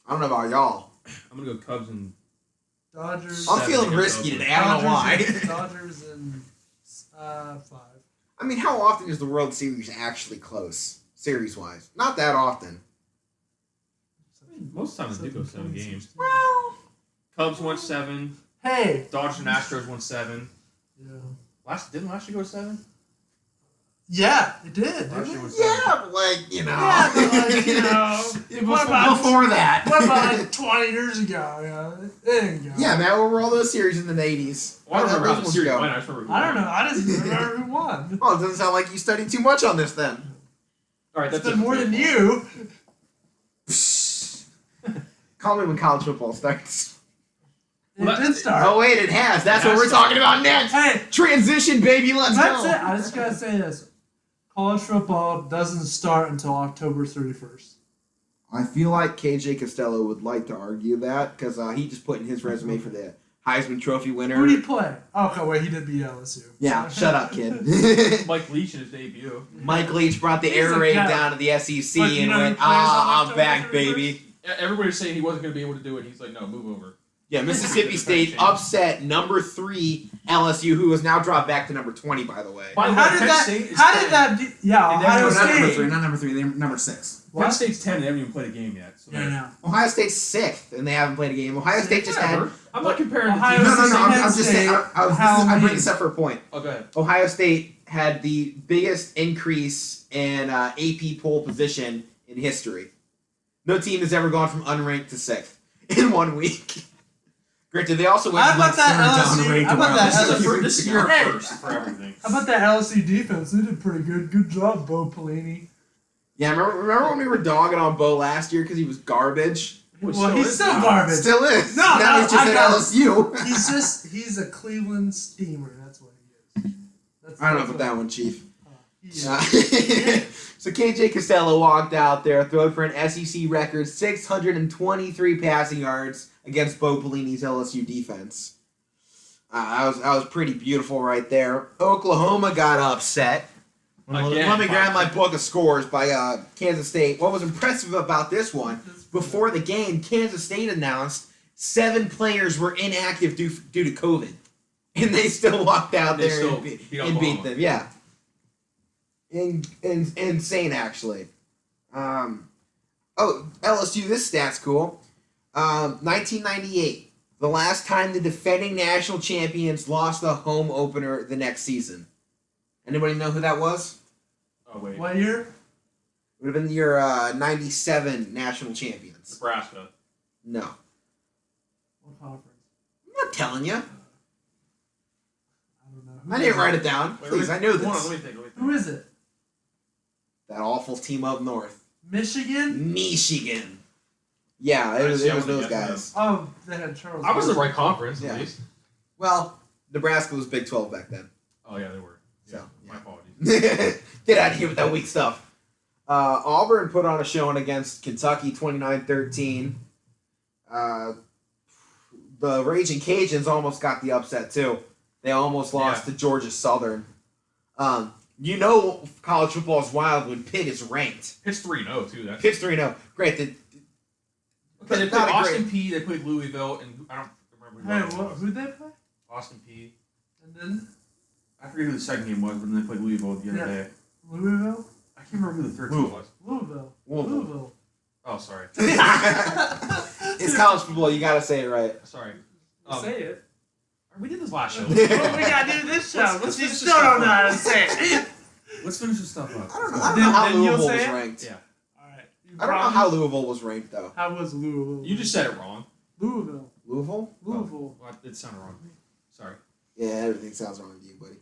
I don't know about y'all. I'm going to go Cubs and... Dodgers. I'm Seven feeling against risky Oakland. today. I don't know why. Dodgers in 5. I mean, how often is the World Series actually close, series-wise? Not that often. Most times they do go 7 games. Well, Cubs won 7. hey. Dodgers and Astros won 7. Yeah. Didn't last year go 7? Yeah, it did. Last Didn't year it? was 7. Yeah, but Yeah, but what about before that. What about like 20 years ago? Yeah, it didn't go. Yeah, man, where were all those series in the 80s? Well, I don't remember how the Those series go. went. I just remember who I don't won. know. I just remember who won. Well, it doesn't sound like you studied too much on this then. All right, It's that's been it. more than you. Call me when college football starts. It Well, did start. Oh, wait, it has. That's It what has we're talking about next. Hey, Transition, baby. Let's that's go. it. I just gotta say this. college football doesn't start until October 31st. I feel like KJ Costello would like to argue that because he just put in his resume for the Heisman Trophy winner. Who did he play? Oh, okay, wait, he did beat LSU. Yeah, shut up, kid. Mike Leach in his debut. Mike Leach brought the He's air a raid cat. down to the SEC But you and know who went, plays on I'm October back, 31st? baby. Everybody was saying he wasn't going to be able to do it. He's like, no, move over. Yeah, Mississippi State upset number 3 LSU, who has now dropped back to number 20, by the way. By the way, How did Penn that? State is How 10. did that? Yeah, And then Ohio we're Not number State. 3, not number 3. They're number 6. Penn State's 10. They haven't even played a game yet. So Yeah, I know. Ohio State's 6th, and they haven't played a game. Ohio State just had... Whatever. I'm not comparing Ohio the No, teams. no, no. I'm Penn just saying. I bring this up for a point. Oh, go ahead. Ohio State had the biggest increase in AP poll position in history. No team has ever gone from unranked to 6th in 1 week. Granted, they also went How from about that down the LSU? rate How to about where that this is a LSU? This is your Hey, first for everything. how about that LSU defense? They did pretty good. Good job, Bo Pelini. Yeah, remember when we were dogging on Bo last year because he was garbage? Which Well, he's is still now. garbage. Still is. No, now no, he's just I at got- LSU. He's a Cleveland Steamer. That's what he is. That's, I don't know that's about that one, Chief. he is. So KJ Costello walked out there, throwing for an SEC record 623 passing yards against Bo Pelini's LSU defense. That was pretty beautiful right there. Oklahoma got upset. Again, Let me grab my book of scores by Kansas State. What was impressive about this one, before the game, Kansas State announced 7 players were inactive due to COVID. And they still walked out They there still and beat beat Oklahoma. them. Yeah. Insane, actually. LSU, this stat's cool. 1998, the last time the defending national champions lost the home opener the next season. Anybody know who that was? Oh, wait. What year? Would have been your 97 national champions. Nebraska. No. What conference? I'm not telling you. I don't know. Who I didn't is write it? it down. Wait, Please, I know hold on, this. let me think. Who is it? That awful team up north. Michigan? Michigan. Yeah, it was those guys. Oh, they had Charles. I was the Woodson. right conference, Yeah. at least. Well, Nebraska was Big 12 back then. Oh, yeah, they were. So, My yeah. apologies. Get out of here with that weak stuff. Auburn put on a showing against Kentucky 29-13. The Raging Cajuns almost got the upset, too. They almost lost to Georgia Southern. College football is wild when Pitt is ranked. Pitt's 3-0, too. That's Pitt's 3-0. Granted, Okay, they not played a Austin P. They played Louisville, and I don't remember who Hey, the other one was. who'd they play? Austin P. And then I forget who the second game was, but then they played Louisville the other Yeah. day. Louisville? I can't remember who the third team was. Louisville. Louisville. Oh, sorry. It's college football. You got to say it right. Sorry. Say it. We did this last show. Oh, we gotta do this show. Let's You finish still this don't know stuff how to say it. Let's finish this stuff up. I don't know Then- how then you'll Louisville say was it? ranked. Yeah. Alright. I don't know how Louisville was ranked, though. How was Louisville? You just said it wrong. Louisville. Louisville? Louisville. Well, it sounded wrong to me. Sorry. Yeah, everything sounds wrong to you, buddy.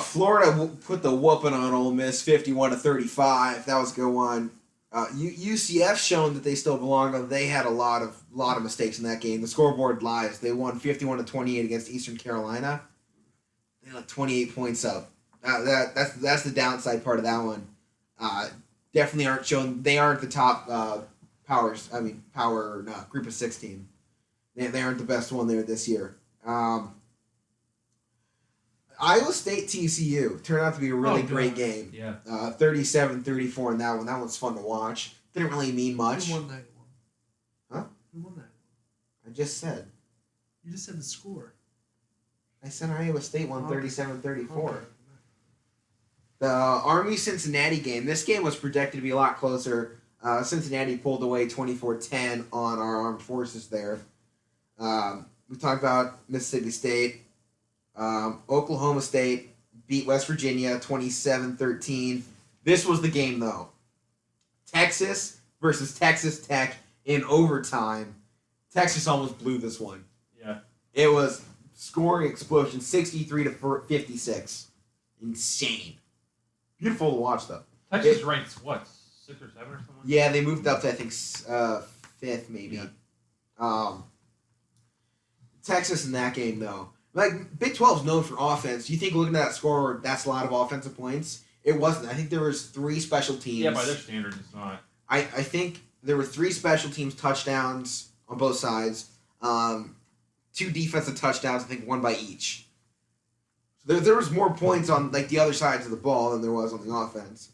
Florida put the whooping on Ole Miss, 51-35. That was a good one. UCF shown that they still belong, but they had a lot of mistakes in that game. The scoreboard lies. They won 51-28 against Eastern Carolina. They let 28 points up. That's the downside part of that one. Definitely aren't showing. They aren't the top power group of 6 team. They aren't the best one there this year. Iowa State TCU turned out to be a really great game. Yeah. 37-34 in that one. That one's fun to watch. Didn't really mean much. Who won that one? Huh? Who won that? I just said. You just said the score. I said Iowa State won Okay. 37-34. Okay. The Army-Cincinnati game. This game was projected to be a lot closer. Cincinnati pulled away 24-10 on our armed forces there. We talked about Mississippi State. Oklahoma State beat West Virginia 27-13. This was the game, though. Texas versus Texas Tech in overtime. Texas almost blew this one. Yeah. It was scoring explosion, 63-56. Insane. Beautiful to watch, though. Texas ranked, what, 6 or 7 or something? Yeah, they moved up to, I think, 5th, maybe. Yeah. Texas in that game, though. Like, Big 12 is known for offense. You think looking at that score, that's a lot of offensive points? It wasn't. I think there was 3 special teams. Yeah, by their standards, it's not. I think there were 3 special teams touchdowns on both sides. 2 defensive touchdowns, I think 1 by each. So there was more points on like the other sides of the ball than there was on the offense.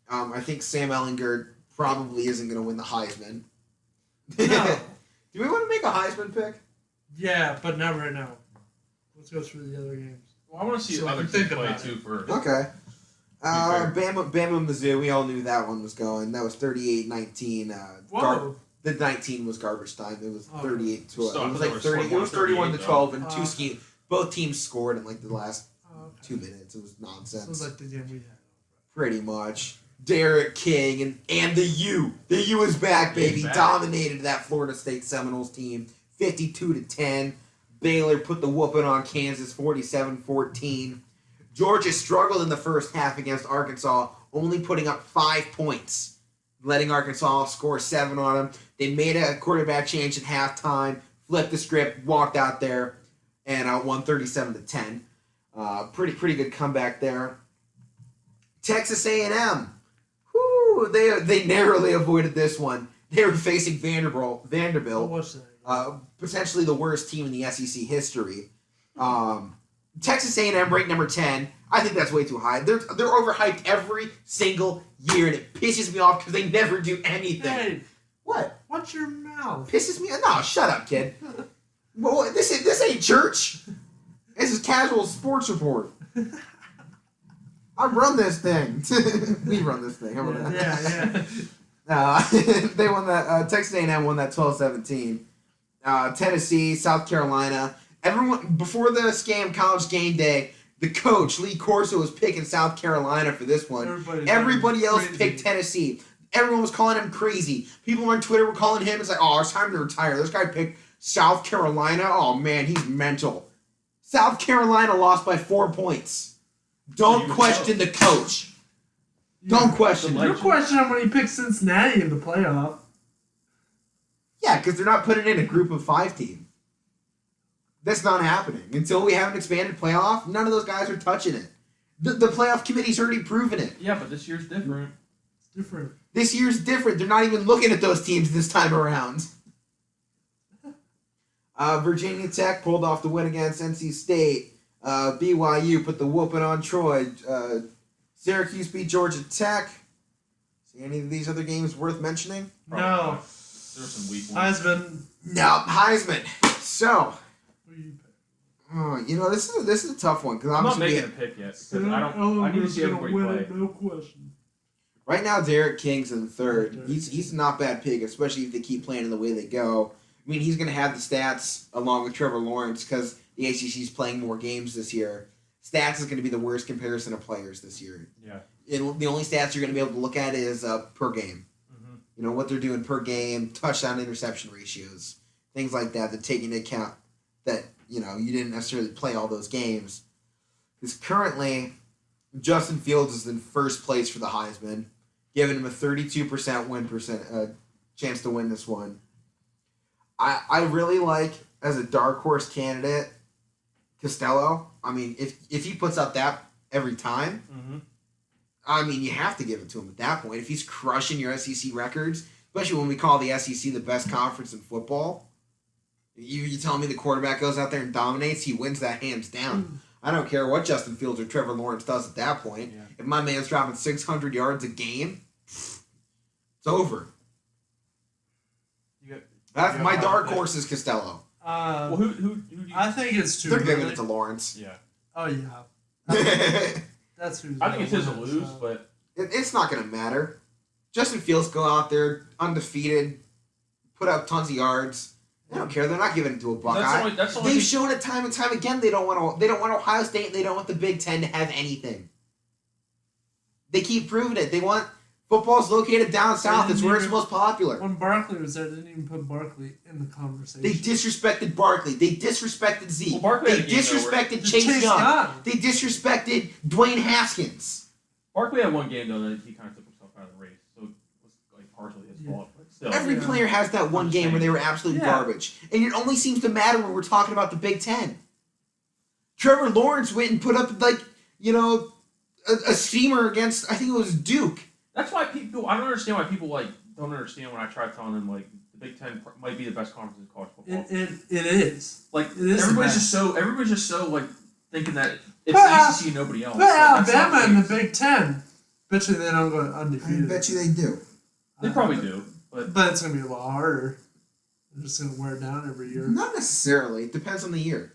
I think Sam Ehlinger probably isn't going to win the Heisman. No. Do we want to make a Heisman pick? Yeah, but not right now. Let's go through the other games. Well, I want to see So I other can teams think play about too it. first. Okay. fair. Bama, Mizzou, we all knew that one was going. That was 38-19. Whoa. The 19 was garbage time. It was 38 to So I it was thought like they were 30. It was 31 to 38, 12, and though. two schemes. Both teams scored in like the last Oh, okay. 2 minutes. It was nonsense. Sounds like the game we had. Pretty much. Derek King and the U. The U is back, baby. He's back. Dominated that Florida State Seminoles team, 52-10. Baylor put the whooping on Kansas, 47-14. Georgia struggled in the first half against Arkansas, only putting up 5 points, letting Arkansas score 7 on them. They made a quarterback change at halftime, flipped the script, walked out there, and won 37-10. Pretty good comeback there. Texas A&M. Whoo, they narrowly avoided this one. They were facing Vanderbilt, What's that? potentially the worst team in the SEC history. Texas A&M ranked number 10. I think that's way too high. They're overhyped every single year, and it pisses me off because they never do anything. Hey, What? watch your mouth. Pisses me? No, shut up, kid. Well, this ain't church. This is casual sports report. I run this thing. We run this thing. How about that? Yeah. They won that. Texas A&M won that 12-17. Tennessee, South Carolina. Everyone before the scam College Game Day, the coach Lee Corso was picking South Carolina for this one. Everybody else crazy. picked Tennessee. Everyone was calling him crazy. People on Twitter were calling him. It's like, oh, it's time to retire. This guy picked South Carolina. Oh man, he's mental. South Carolina lost by 4 points. Don't question the coach. Don't question Your him. question on when he picked Cincinnati in the playoff. Yeah, because they're not putting in a group of 5 team. That's not happening. Until we have an expanded playoff, none of those guys are touching it. The playoff committee's already proven it. Yeah, but this year's different. It's different. This year's different. They're not even looking at those teams this time around. Virginia Tech pulled off the win against NC State. BYU put the whooping on Troy. Syracuse beat Georgia Tech. See any of these other games worth mentioning? No. There were some weak ones. Heisman. No, Heisman. So, Who you this is a tough one because I'm not obviously making a pick yet because I need to see everybody play. No question. right now Derek King's in third. He's a not bad pick, especially if they keep playing the way they go. I mean, he's going to have the stats along with Trevor Lawrence because the ACC is playing more games this year. Stats is going to be the worst comparison of players this year. Yeah. And the only stats you're going to be able to look at is per game. Mm-hmm. You know, what they're doing per game, touchdown interception ratios, things like that take into account that, you didn't necessarily play all those games. Because currently, Justin Fields is in first place for the Heisman, giving him a 32% win chance to win this one. I really like, as a dark horse candidate, Costello. I mean, if he puts up that every time, Mm-hmm. I mean, you have to give it to him at that point. If he's crushing your SEC records, especially when we call the SEC the best conference in football, you telling me the quarterback goes out there and dominates, he wins that hands down. I don't care what Justin Fields or Trevor Lawrence does at that point. Yeah. If my man's dropping 600 yards a game, it's over. That's my dark horse is Costello. Well, who do you? I think it's too They're early. giving it to Lawrence. Yeah. Oh, yeah. That's who's I think it's his to gonna win, lose, so. but It's not going to matter. Justin Fields go out there undefeated, put up tons of yards. They don't care. They're not giving it to a Buckeye. that's the only They've thing- shown it time and time again. They don't want Ohio State. And they don't want the Big Ten to have anything. They keep proving it. They want football's located down south. It's where it's most popular. When Barkley was there, they didn't even put Barkley in the conversation. They disrespected Barkley. They disrespected Zeke. Well, Barkley They had a game, though, disrespected Just Chase Young. Young. They disrespected Dwayne Haskins. Barkley had one game though that he kind of took himself out of the race, so it was like partially his fault. But still, Every Yeah. player has that one I'm game where they were absolute Yeah. garbage. And it only seems to matter when we're talking about the Big Ten. Trevor Lawrence went and put up, a steamer against, I think it was Duke. That's why people. I don't understand why people don't understand when I try telling them the Big Ten might be the best conference in college football. It is. It is everybody's just so thinking that it's the ACC and nobody else. But Alabama in the Big Ten, bet you they don't go undefeated. I bet you they do. They probably do, but it's gonna be a lot harder. They're just gonna wear it down every year. Not necessarily. It depends on the year.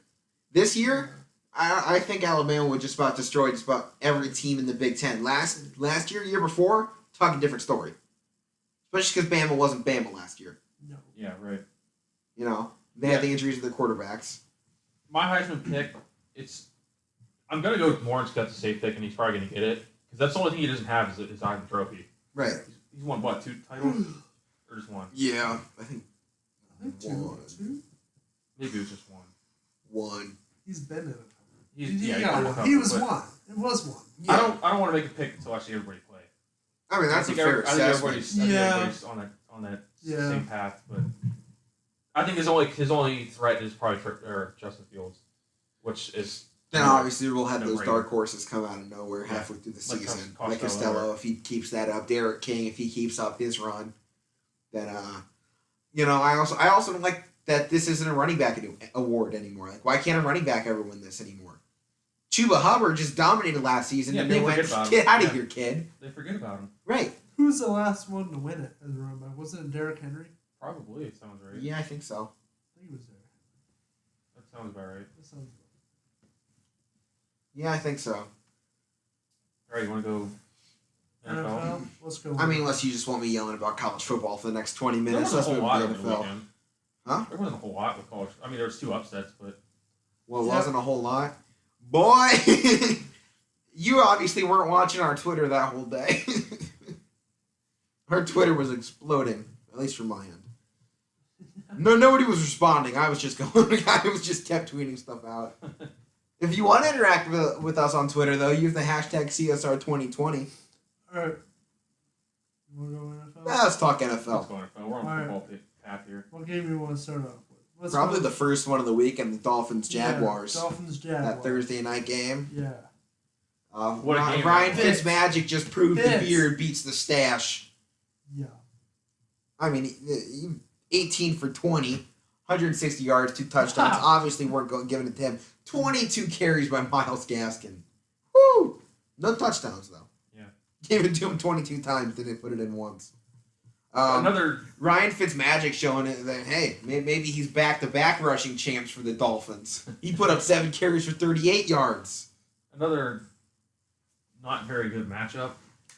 This year, I think Alabama would just about destroy just about every team in the Big Ten. Last year before, talking different story. Especially because Bama wasn't Bama last year. No. yeah, right. They had the injuries of their quarterbacks. My Heisman pick, I'm gonna go with Lawrence. Got the safe pick, and he's probably gonna get it because that's the only thing he doesn't have is his Heisman trophy. Right. He's won what, 2 titles or just one? Yeah, I think Two? Maybe it was just one. one. He's been in it. He was one. It was one. I don't want to make a pick until I see everybody play. I mean, that's a fair I think assessment. everybody's on that same path, but I think his only threat is probably Justin Fields, which is. Then obviously we'll have no those brainer. dark horses come out of nowhere halfway through the Like season. Costello Like Costello, if he keeps that up. Derek King, if he keeps up his run. Then, I also don't like that this isn't a running back award anymore. Like, why can't a running back ever win this anymore? Chuba Hubbard just dominated last season, and they went, get out of here, kid. They forget about him. Right. Who's the last one to win it as a running back? Wasn't it Derrick Henry? Probably, it sounds right. Yeah, I think so. I think it was there. That sounds about right. That sounds Yeah, I think so. All right, you want to go NFL? NFL? Let's go. I mean, unless you just want me yelling about college football for the next 20 minutes. There wasn't a whole lot Let's over move the to the NFL. weekend. Huh? There wasn't a whole lot with college. I mean, there was 2 upsets, but Well, it wasn't a whole lot. Boy, you obviously weren't watching our Twitter that whole day. Our Twitter was exploding, at least from my end. No, nobody was responding. I was just kept tweeting stuff out. If you want to interact with us on Twitter, though, use the hashtag CSR2020. All right. You want to go NFL? Let's talk let's NFL. go NFL. We're on All right. football path here. What game do you want to start off with? Let's Probably go- the first one of the week, and the Dolphins-Jaguars. Yeah, Dolphins-Jaguars. That Thursday night game. Yeah. What a game, Ryan man. Fitzmagic just proved the Fitz. beard beats the stash. Yeah. I mean, 18 for 20, 160 yards, 2 touchdowns. Obviously weren't giving it to him. 22 carries by Myles Gaskin. Woo! No touchdowns, though. Yeah. Gave it to him 22 times, didn't put it in once. Another Ryan Fitzmagic showing it that, hey, maybe he's back-to-back rushing champs for the Dolphins. He put up 7 carries for 38 yards. not very good matchup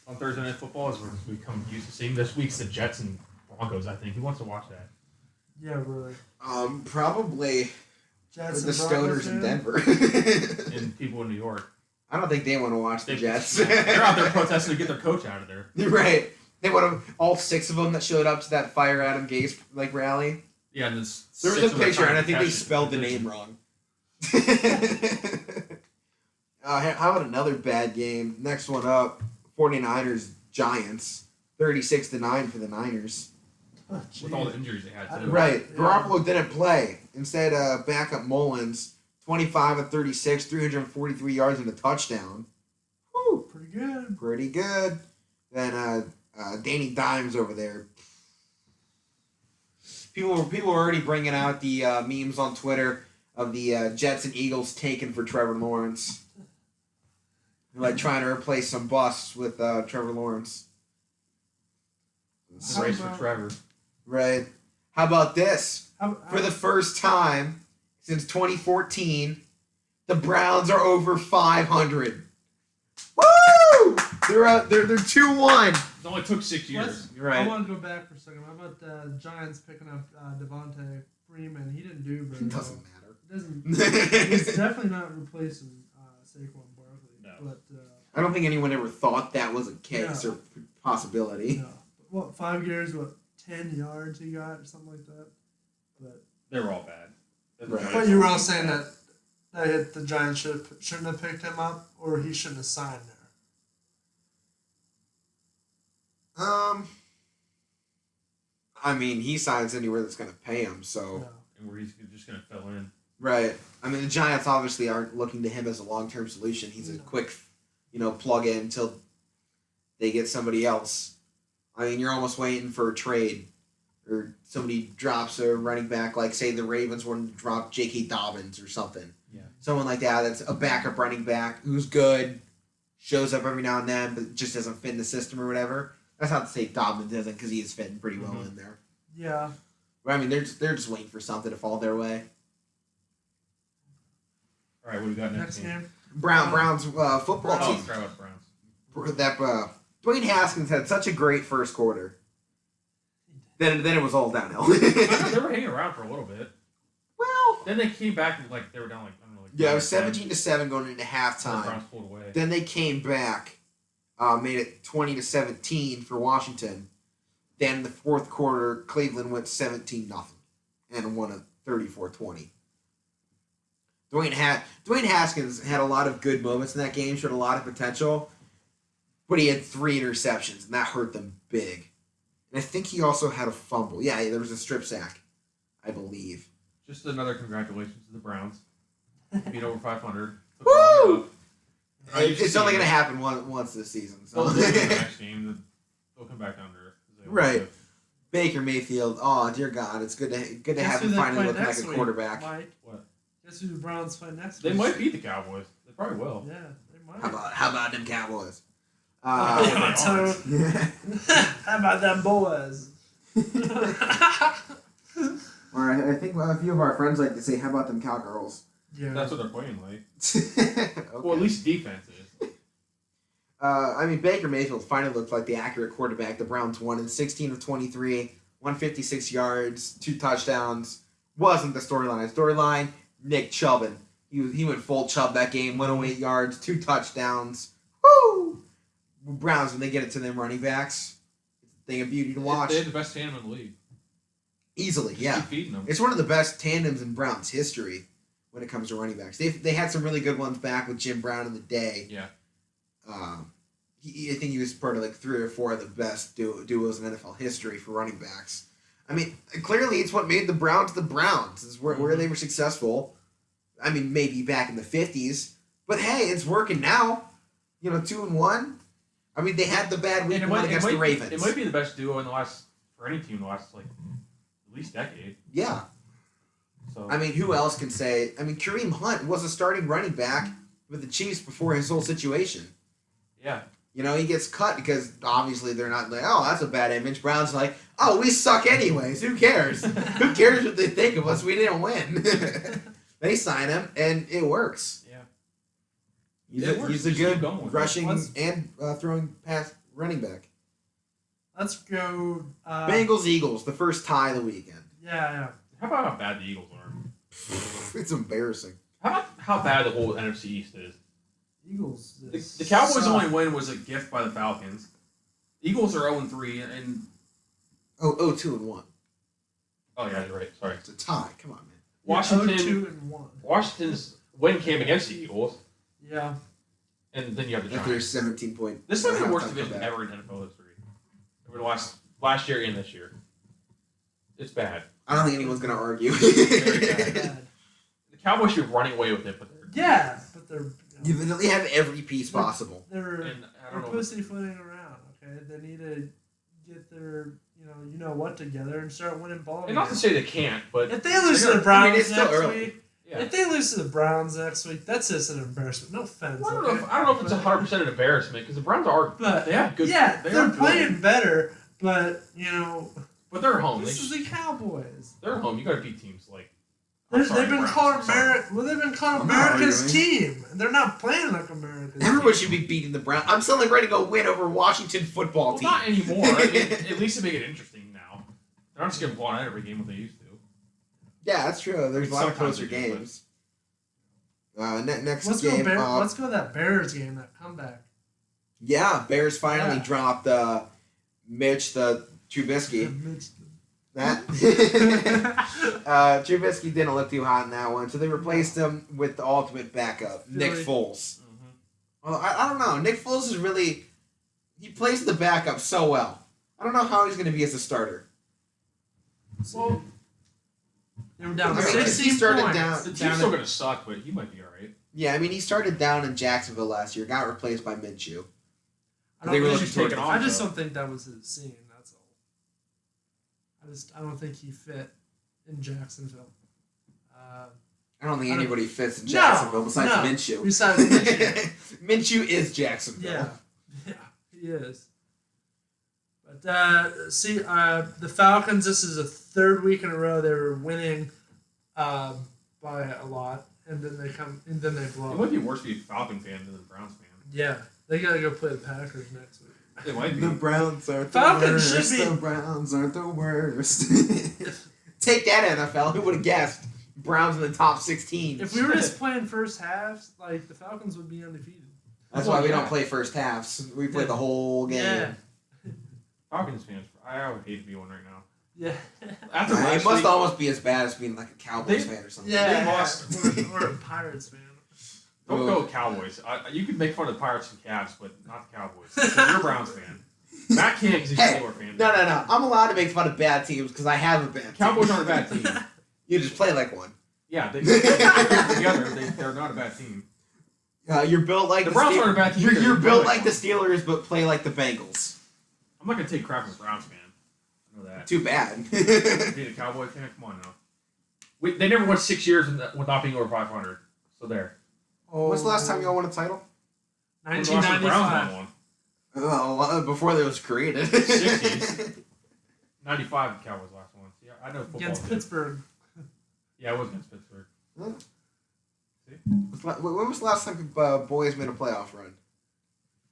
on Thursday Night Football as we've become used to seeing. This week's the Jets and Broncos, I think. Who wants to watch that? Yeah, really. Probably Jets the and Broncos Stoners in fan? Denver. And people in New York. I don't think they want to watch the Jets. They're out there protesting to get their coach out of there. Right. They want to, all 6 of them that showed up to that Fire Adam Gase rally. Yeah, and There was a picture, and I think they spelled the name wrong. How about another bad game? Next one up, 49ers Giants, 36-9 for the Niners. Oh, With all the injuries they had, too. Right. Yeah. Garoppolo didn't play. Instead, backup Mullins, 25 of 36, 343 yards and a touchdown. Woo! Pretty good. Pretty good. Then Danny Dimes over there. People were already bringing out the memes on Twitter of the Jets and Eagles taken for Trevor Lawrence. Like trying to replace some busts with Trevor Lawrence. It's a race for Trevor. Right. How about this? How, For the first time since 2014, the Browns are over 500. Woo! They're 2-1. It only took 6 years. You're right. I want to go back for a second. How about the Giants picking up Devontae Freeman? He didn't do very It well. doesn't matter. It doesn't. He's definitely not replacing Saquon Barkley. No. But I don't think anyone ever thought that was a case No. or possibility. no. What 5 years? What 10 yards he got or something like that? But They were all bad. Right. but you were all saying that the Giants shouldn't have picked him up, or he shouldn't have signed there. I mean, he signs anywhere that's going to pay him, so. No. And where he's just going to fill in. Right. I mean, the Giants obviously aren't looking to him as a long-term solution. He's a No. quick plug in until they get somebody else. I mean, you're almost waiting for a trade, or somebody drops a running back, like say the Ravens wanted to drop J.K. Dobbins or something. Yeah. Someone like that that's a backup running back who's good, shows up every now and then, but just doesn't fit in the system or whatever. That's not to say Dobbins doesn't, because he is fitting pretty well in there. Yeah. But I mean, they're just waiting for something to fall their way. All right, what do we got Next game? game. Browns football Oh, team. sorry about the Browns. That Dwayne Haskins had such a great first quarter. Then it was all downhill. They were hanging around for a little bit. Well, Then they came back and they were down yeah, it was 10. 17-7 going into The halftime. Browns pulled away. Then they came back, made it 20-17 for Washington. Then in the fourth quarter, Cleveland went 17-0 and won a 34-20. Dwayne Haskins had a lot of good moments in that game, showed a lot of potential, but he had 3 interceptions, and that hurt them big. And I think he also had a fumble. Yeah, there was a strip sack, I believe. Just another congratulations to the Browns. Beat over 500. Woo! It's It's only going to happen once this season. So. They'll lose the next game. They'll come back under. Right. Baker Mayfield. Oh dear God, it's good to have him finally looking like a quarterback. Mike. What? Guess who the Browns play next They week? might beat the Cowboys. They probably will. Yeah, they might. How about them Cowboys? Yeah, so- How about them boys? Or I think a few of our friends like to say, "How about them Cowgirls?" Yeah. That's what they're playing like. Okay. Well, at least defense is. I mean, Baker Mayfield finally looked like the accurate quarterback. The Browns won in 16 of 23, 156 yards, 2 touchdowns. Wasn't the storyline. Storyline, Nick Chubbin. He went full Chubb that game, 108 yards, 2 touchdowns. Woo! Browns, when they get it to them running backs, it's a thing of beauty to watch. They had the best tandem in the league. Easily, Just yeah. keep feeding them. It's one of the best tandems in Browns history when it comes to running backs. They had some really good ones back with Jim Brown in the day. Yeah. I think he was part of like 3 or 4 of the best duos in NFL history for running backs. I mean, clearly it's what made the Browns the Browns. Is where they were successful. I mean, maybe back in the 50s, but hey, it's working now. 2-1. I mean, they had the bad week against the Ravens. It might be the best duo for any team in the last at least decade. Yeah. So I mean, who else can say? I mean, Kareem Hunt was a starting running back with the Chiefs before his whole situation. yeah. He gets cut because obviously they're not like, oh, that's a bad image. Brown's like, oh, we suck anyways. Who cares? Who cares what they think of us? We didn't win. They sign him, and it works. Yeah. He's a Just good keep going with rushing it. and throwing pass running back. Let's go. Bengals Eagles, the first tie of the weekend. Yeah. How about how bad the Eagles are? It's embarrassing. How about how bad the whole NFC East is? Eagles. The Cowboys' only win was a gift by the Falcons. Eagles are 0-3, and 2-1. oh yeah, you're right. Sorry. It's a tie. Come on, man. Washington. 2-1. Washington's win came against the Eagles, Yeah. and then you have the After a Giants. 17 point. This might be the worst halftime division comeback. ever in NFL history. Over the last year and this year, it's bad. I don't think anyone's gonna argue. Very bad. Bad. The Cowboys should be running away with it, but Yeah, but they're They have every piece possible. they're and I they're don't know. pussyfooting around. Okay, they need to get their you know what together and start winning ball And not to games. say they can't, but If they lose to they're the gonna- I mean, Browns it's still next early. week, yeah. if they lose to the Browns next week, that's just an embarrassment. No offense. Well, okay? I don't know if it's 100% an embarrassment because the Browns are. But They have good. yeah, they they're are good. playing better. But But they're home. this is the Cowboys. They're home. You got to beat teams like. They've been called America. Well, they've been called I'm not America's arguing. team. They're not playing like America's Everyone team. should be beating the Browns. I'm still ready to go win over Washington football Well, team. not anymore. I mean, at least to make it interesting now. They're not just getting blown out every game what they used to. Yeah, that's true. There's a lot of Sometimes closer they do, but- games. Next Let's game. go. Let's go that Bears game. That comeback. Yeah, Bears finally Yeah. dropped Mitch the Trubisky. That Trubisky didn't look too hot in that one, so they replaced him with the ultimate backup, Nick Really? Foles. Mm-hmm. Well, I don't know. Nick Foles is really he plays the backup so well. I don't know how he's going to be as a starter. Well, they were down I mean, 16 he started points. down- The team's down still at- going to suck, but he might be all right. Yeah, I mean, he started down in Jacksonville last year, got replaced by Minshew. I just don't think that was his scene. That's all. I don't think he fit in Jacksonville. I don't think anybody fits in Jacksonville besides Minshew. Besides Minshew. Minshew is Jacksonville. Yeah, he is. But the Falcons. This is a third week in a row they were winning by a lot, and then they blow. It might be worse to be a Falcon fan than a Browns fan. Yeah, they gotta go play the Packers next week. It might be. The Browns are Falcons the worst. should be. The Browns are the worst. Take that, NFL. Who would have guessed? Browns in the top 16. If we were just playing first halves, like the Falcons would be undefeated. That's why we don't play first halves. We play the whole game. Yeah. Falcons fans, I would hate to be one right now. Yeah. After It last must week, almost be as bad as being like a Cowboys fan or something. Yeah. They lost. Or a Pirates fan. Don't go Cowboys. You could make fun of the Pirates and Cavs, but not the Cowboys. 'Cause you're a Browns fan. Matt can't because he's a Steelers fan. No. I'm allowed to make fun of bad teams because I have a bad team. Cowboys aren't a bad team. You just play like one. Yeah, they together. They're not a bad team. You're built like The Browns aren't a bad team. You're built like the Steelers, but play like the Bengals. I'm not gonna take crap from a Browns fan. I know that. Too bad. Being a Cowboy fan, come on now. They never went 6 years without being over 500. So there. When's the last time y'all won a title? When was the last time the Browns 1995. won one? Oh, before it was created. 60s. 95 the Cowboys last one. Yeah, I know football. Against Pittsburgh. Yeah, it was against Pittsburgh. When was the last time boys made a playoff run?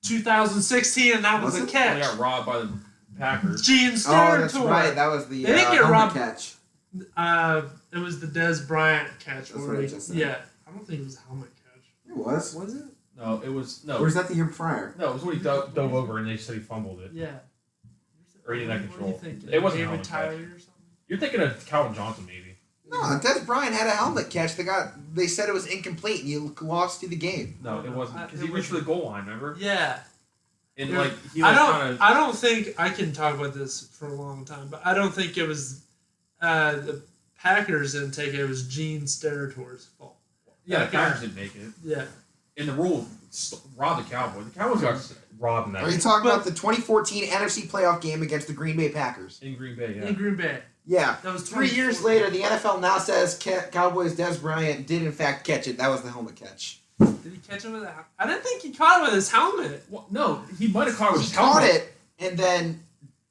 2016, and that was a They catch. got robbed by the Packers. Gene Oh, that's Steratore. right. That was the They didn't get helmet robbed. catch. It was the Des Bryant catch. That's where what I he- just said. Yeah, I don't think it was a helmet catch. It was. Was it? No, it was no. Or is that the year prior? No, it was when he dove over and they said he fumbled it. Yeah. Or he didn't have What do you control. think? It wasn't a David helmet Tyree catch. or something? You're thinking of Calvin Johnson, maybe. No, Des Bryant had a helmet catch. They said it was incomplete, and you lost to the game. No, it wasn't because It he reached for the goal line. Remember? Yeah. And Yeah. like he I like don't. kind of. I don't think I can talk about this for a long time, but I don't think it was the Packers didn't take it. It was Gene Steratore's fault. Yeah, the Packers didn't make it. Yeah. And the rule robbed the Cowboys. The Cowboys got robbed in that Are you game. talking about the 2014 NFC playoff game against the Green Bay Packers? In Green Bay. Yeah. In Green Bay. Yeah. That was 3 years 24. later, the NFL now says Cowboys Des Bryant did in fact catch it. That was the helmet catch. Did he catch him with a? I didn't think he caught it with his helmet. Well, no, he might have caught it with He his caught helmet. it, and then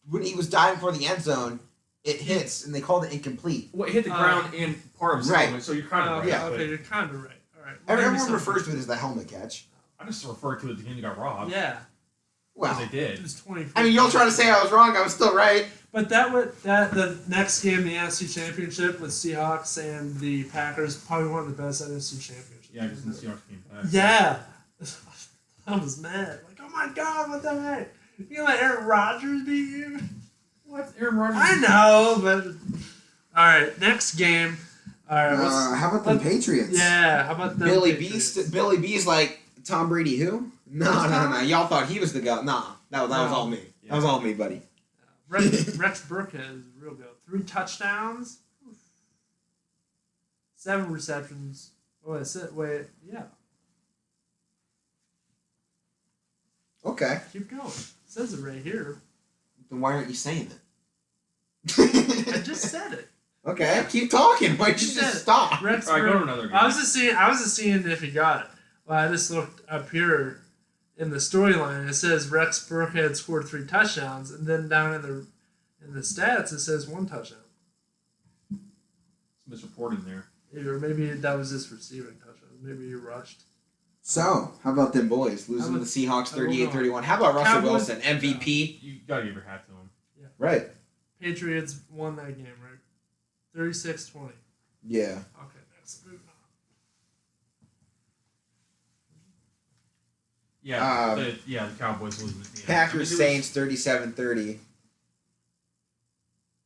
when he was diving for the end zone, it hits, and they called it incomplete. Well, it hit the ground and part of his Right. helmet, so you're kind of right. yeah, but Okay, you're kind of right. All right. Everyone refers to it as the helmet catch. I just refer to it the game he got robbed. Yeah. Well, Because they It did. was 24. I mean, y'all trying to say I was wrong. I was still right. But the next game, the NFC Championship with Seahawks and the Packers, probably one of the best NFC championships. Yeah, because the Seahawks came back. Yeah. I was mad. Like, oh my God, what the heck? You gonna let Aaron Rodgers beat you? What? Aaron Rodgers? I know, but all right, next game. All right, How about the let's- Patriots? yeah. How about the Billy Patriots? Billy B's like Tom Brady. Who? No. Y'all thought he was the guy. Nah, that was all me. Yeah. That was all me, buddy. Rex Burkhead is real good. 3 touchdowns, 7 receptions. Wait, yeah. Okay. Keep going. It says it right here. Then why aren't you saying I it? just said it. Okay, keep talking. Why don't you You said just it. stop? Rex All right, go Burkhead. to another game. I was just seeing if he got it. Well, I just looked up here in the storyline. It says Rex Burkhead scored 3 touchdowns, and then down in the stats it says 1 touchdown. It's misreported in there. Or maybe that was his receiving touchdown. Maybe he rushed. So, how about them boys losing to the Seahawks 38-31? How about Russell Cowboys- Wilson, MVP? You gotta give your hat to him. Right. Patriots won that game, right? 36-20. Yeah. Okay, next. Moving on. Yeah, the Cowboys losing. Yeah. Packers I mean, Saints 37-30.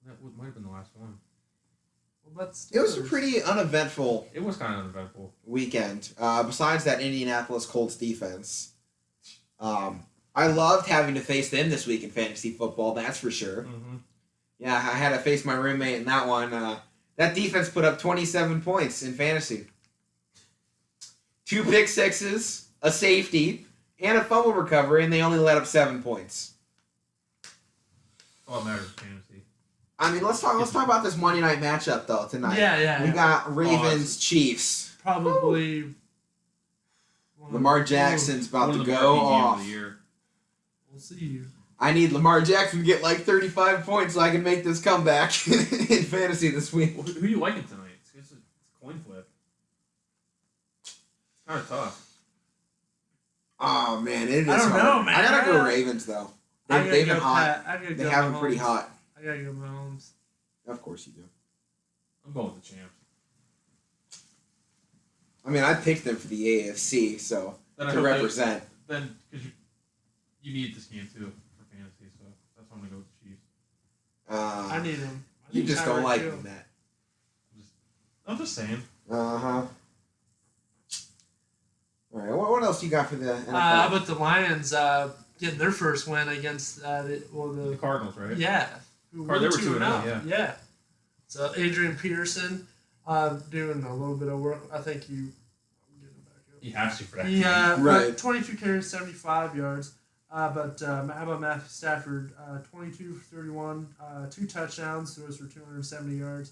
That might have been the last one. Well, that's It was a pretty uneventful It was kind of uneventful. weekend. Besides that Indianapolis Colts defense, I loved having to face them this week in fantasy football. That's for sure. Mm-hmm. Yeah, I had to face my roommate in that one. That defense put up 27 points in fantasy. 2 pick sixes, a safety, and a fumble recovery, and they only let up 7 points. All that matters is fantasy. I mean, let's talk about this Monday night matchup though tonight. Yeah. We got Ravens Chiefs. Probably. Lamar Jackson's about One to of the go marquee games off. of the year. We'll see. I need Lamar Jackson to get like 35 points so I can make this comeback in fantasy this week. Who are you liking tonight? It's a coin flip. It's kind of tough. Oh man, it is I don't hard. know, man. I gotta go Ravens though. They've been hot. They have been pretty hot. I gotta go Mahomes. Of course you do. I'm going with the champs. I mean, I picked them for the AFC, so Then I to hope represent. Then, because you need this game too for fantasy, so that's why I'm going to go with the Chiefs. I need him. You just don't like them, Matt. I'm just saying. All right, what else you got for the NFL? How about the Lions getting their first win against The Cardinals, right? Yeah. They were 2-0, Yeah. So Adrian Peterson doing a little bit of work. I think I'm getting him back up. He has to for that. Yeah, Right. 22 carries, 75 yards. But how about Matthew Stafford? 22 for 31, 2 touchdowns, throws for 270 yards.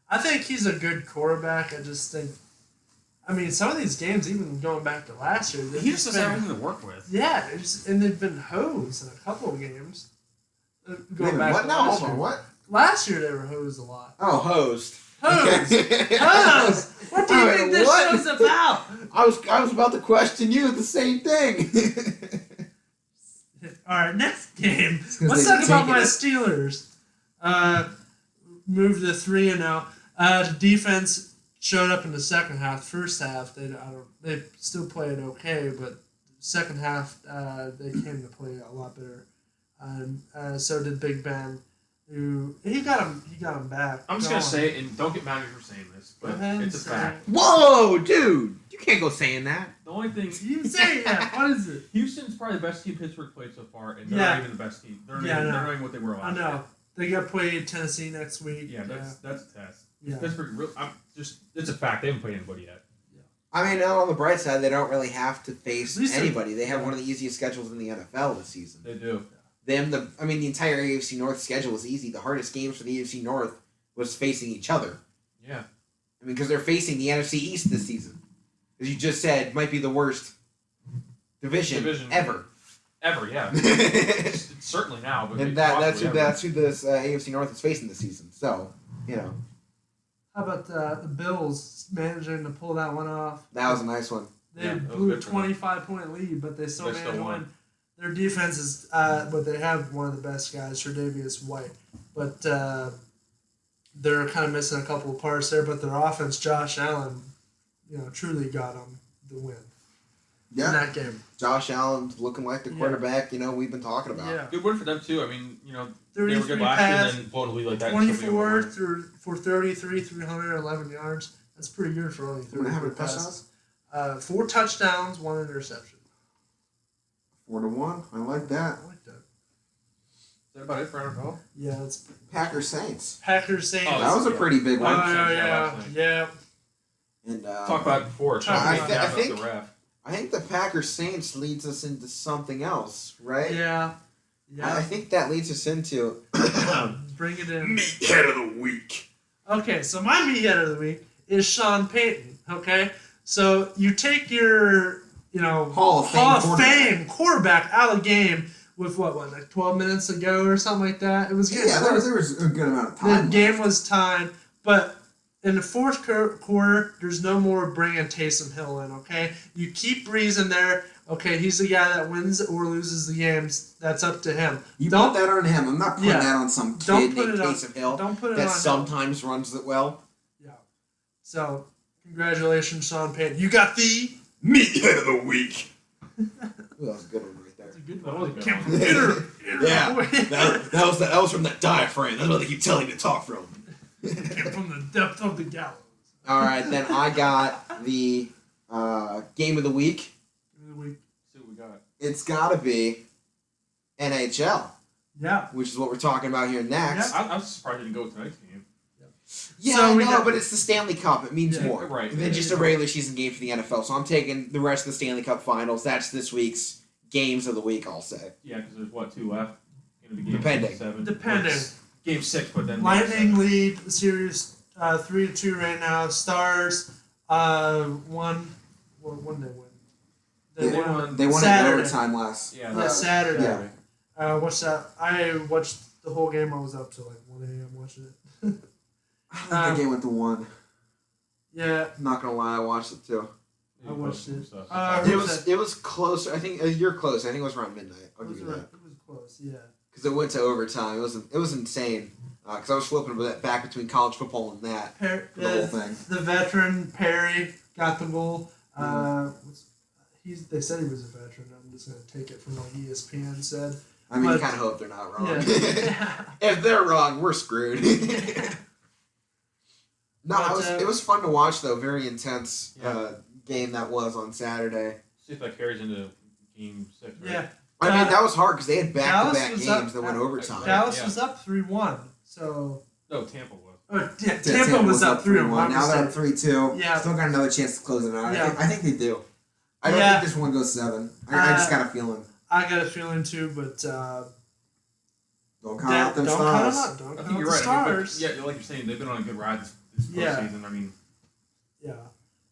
I think he's a good quarterback. I just think, some of these games, even going back to last year, He just doesn't have anything to work with. Yeah, and they've been hosed in a couple of games. Going back What to now? last Hold on, year. what? Last year they were hosed a lot. Oh, hosed. Hosed! Okay. Hosed! What do you think this what? show's about? I was about to question you the same thing. All right, next game. 'cause Let's they've talk about taken my it. Steelers. Moved to 3-0. The defense showed up in the second half. First half, they still played okay, but second half they came to play a lot better. So did Big Ben, who he got him back. I'm just going to say, and don't get mad at me for saying this, but Go ahead it's a and say fact. Whoa, dude! You can't go saying that. The only thing, You say that. What is it? Houston's probably the best team Pittsburgh played so far, and they're Yeah. not even the best team. They're, Yeah, I know. they're not even what they were I last year. know. They got played Tennessee next week. Yeah, that's a test. Yeah. Pittsburgh, it's a fact. They haven't played anybody yet. I mean, on the bright side, they don't really have to face At least they- anybody. They have one of the easiest schedules in the NFL this season. They do. The entire AFC North schedule was easy. The hardest games for the AFC North was facing each other. Yeah. Because they're facing the NFC East this season. As you just said, might be the worst division ever. Ever, yeah. it's certainly now, but And possibly ever. that's who this AFC North is facing this season. So, How about the Bills managing to pull that one off? that was a nice one. They Yeah, that was blew a good for them. 25-point lead, but they still They managed still to won. win. Their defense is, but they have one of the best guys, Tre'Davious White. But they're kind of missing a couple of parts there. But their offense, Josh Allen, truly got them the win in that game. Josh Allen's looking like the quarterback, we've been talking about. Yeah. Good win for them, too. I mean, they were 33 good last year pass, and then blowing a lead like that. 24 for 33, 311 yards. That's pretty good for only 33 How many passes. 4 touchdowns, 1 interception. 4-1. I like that. I like that. Is that about it for NFL? Yeah, it's Packers Saints. Packers Saints. Oh, That was a pretty big Oh, one. yeah. And Talk about it before. I think- the ref. I think the Packers Saints leads us into something else, right? Yeah. I think that leads us into Bring it in. Meathead of the Week. Okay, so my meathead of the week is Sean Payton. Okay, so you take your Hall of Fame quarterback out of the game with like 12 minutes ago or something like that. It was getting Yeah, there was a good amount of the time. game was tied, but in the fourth quarter, there's no more bringing Taysom Hill in. Okay, you keep Breeze in there. Okay, he's the guy that wins or loses the games. That's up to him. You Don't- put that on him. I'm not putting Yeah. that on some Don't kid put named it on- Taysom Hill Don't put it that on him. sometimes runs it well. Yeah. So, congratulations, Sean Payton. You got the Meathead of the Week. Ooh, that was a good one right there. That's a good That one. was a good Came one. from inner Yeah, voice. that was from that diaphragm. That's what they keep telling me to talk from. Came from the depth of the gallows. All right, then I got the game of the week. See what we got. It's got to be NHL, Yeah. which is what we're talking about here next. I'm surprised you didn't go with tonight's game. Yeah, So I we know, got- but it's the Stanley Cup. It means Yeah, more right. than just a regular season game for the NFL. So I'm taking the rest of the Stanley Cup Finals. That's this week's games of the week, I'll say. Yeah, because there's 2 left. Going to be game Depending. 6, 7. Depending. It's game 6, but then Lightning lead the series 3-2 right now. Stars won. What did they win? They won. They won in Saturday. overtime last. Yeah, Saturday. Yeah. What's that? I watched the whole game. I was up till like 1 a.m. watching it. I think the game went to 1. Yeah, I'm not gonna lie, I watched it too. I watched it. It was close. I think you're close. I think it was around midnight. I'll It give was, you that. it was close. Yeah. Because it went to overtime. It was insane. Because I was flipping back between college football and that. The whole thing. The veteran Perry got the goal. They said he was a veteran. I'm just gonna take it from what ESPN said. I mean, you But- kind of hope they're not wrong. Yeah. If they're wrong, we're screwed. No, But, it was fun to watch though. Very intense Yeah. game that was on Saturday. See if that carries into game 6. Right? Yeah. I mean, that was hard because they had back-to-back Dallas was games up- that went overtime. Dallas Yeah. was up 3-1. So No, Tampa was. Tampa was up 3-1. Now they're up 3-2. Yeah. Still got another chance to close it out. Yeah. I think they do. I don't Yeah. think this one goes 7. I just got a feeling. I got a feeling too, but Don't count out them don't stars. count out. Don't I count think out you're the right. stars. Yeah, like you're saying, they've been on a good ride this Yeah. postseason. I mean, Yeah.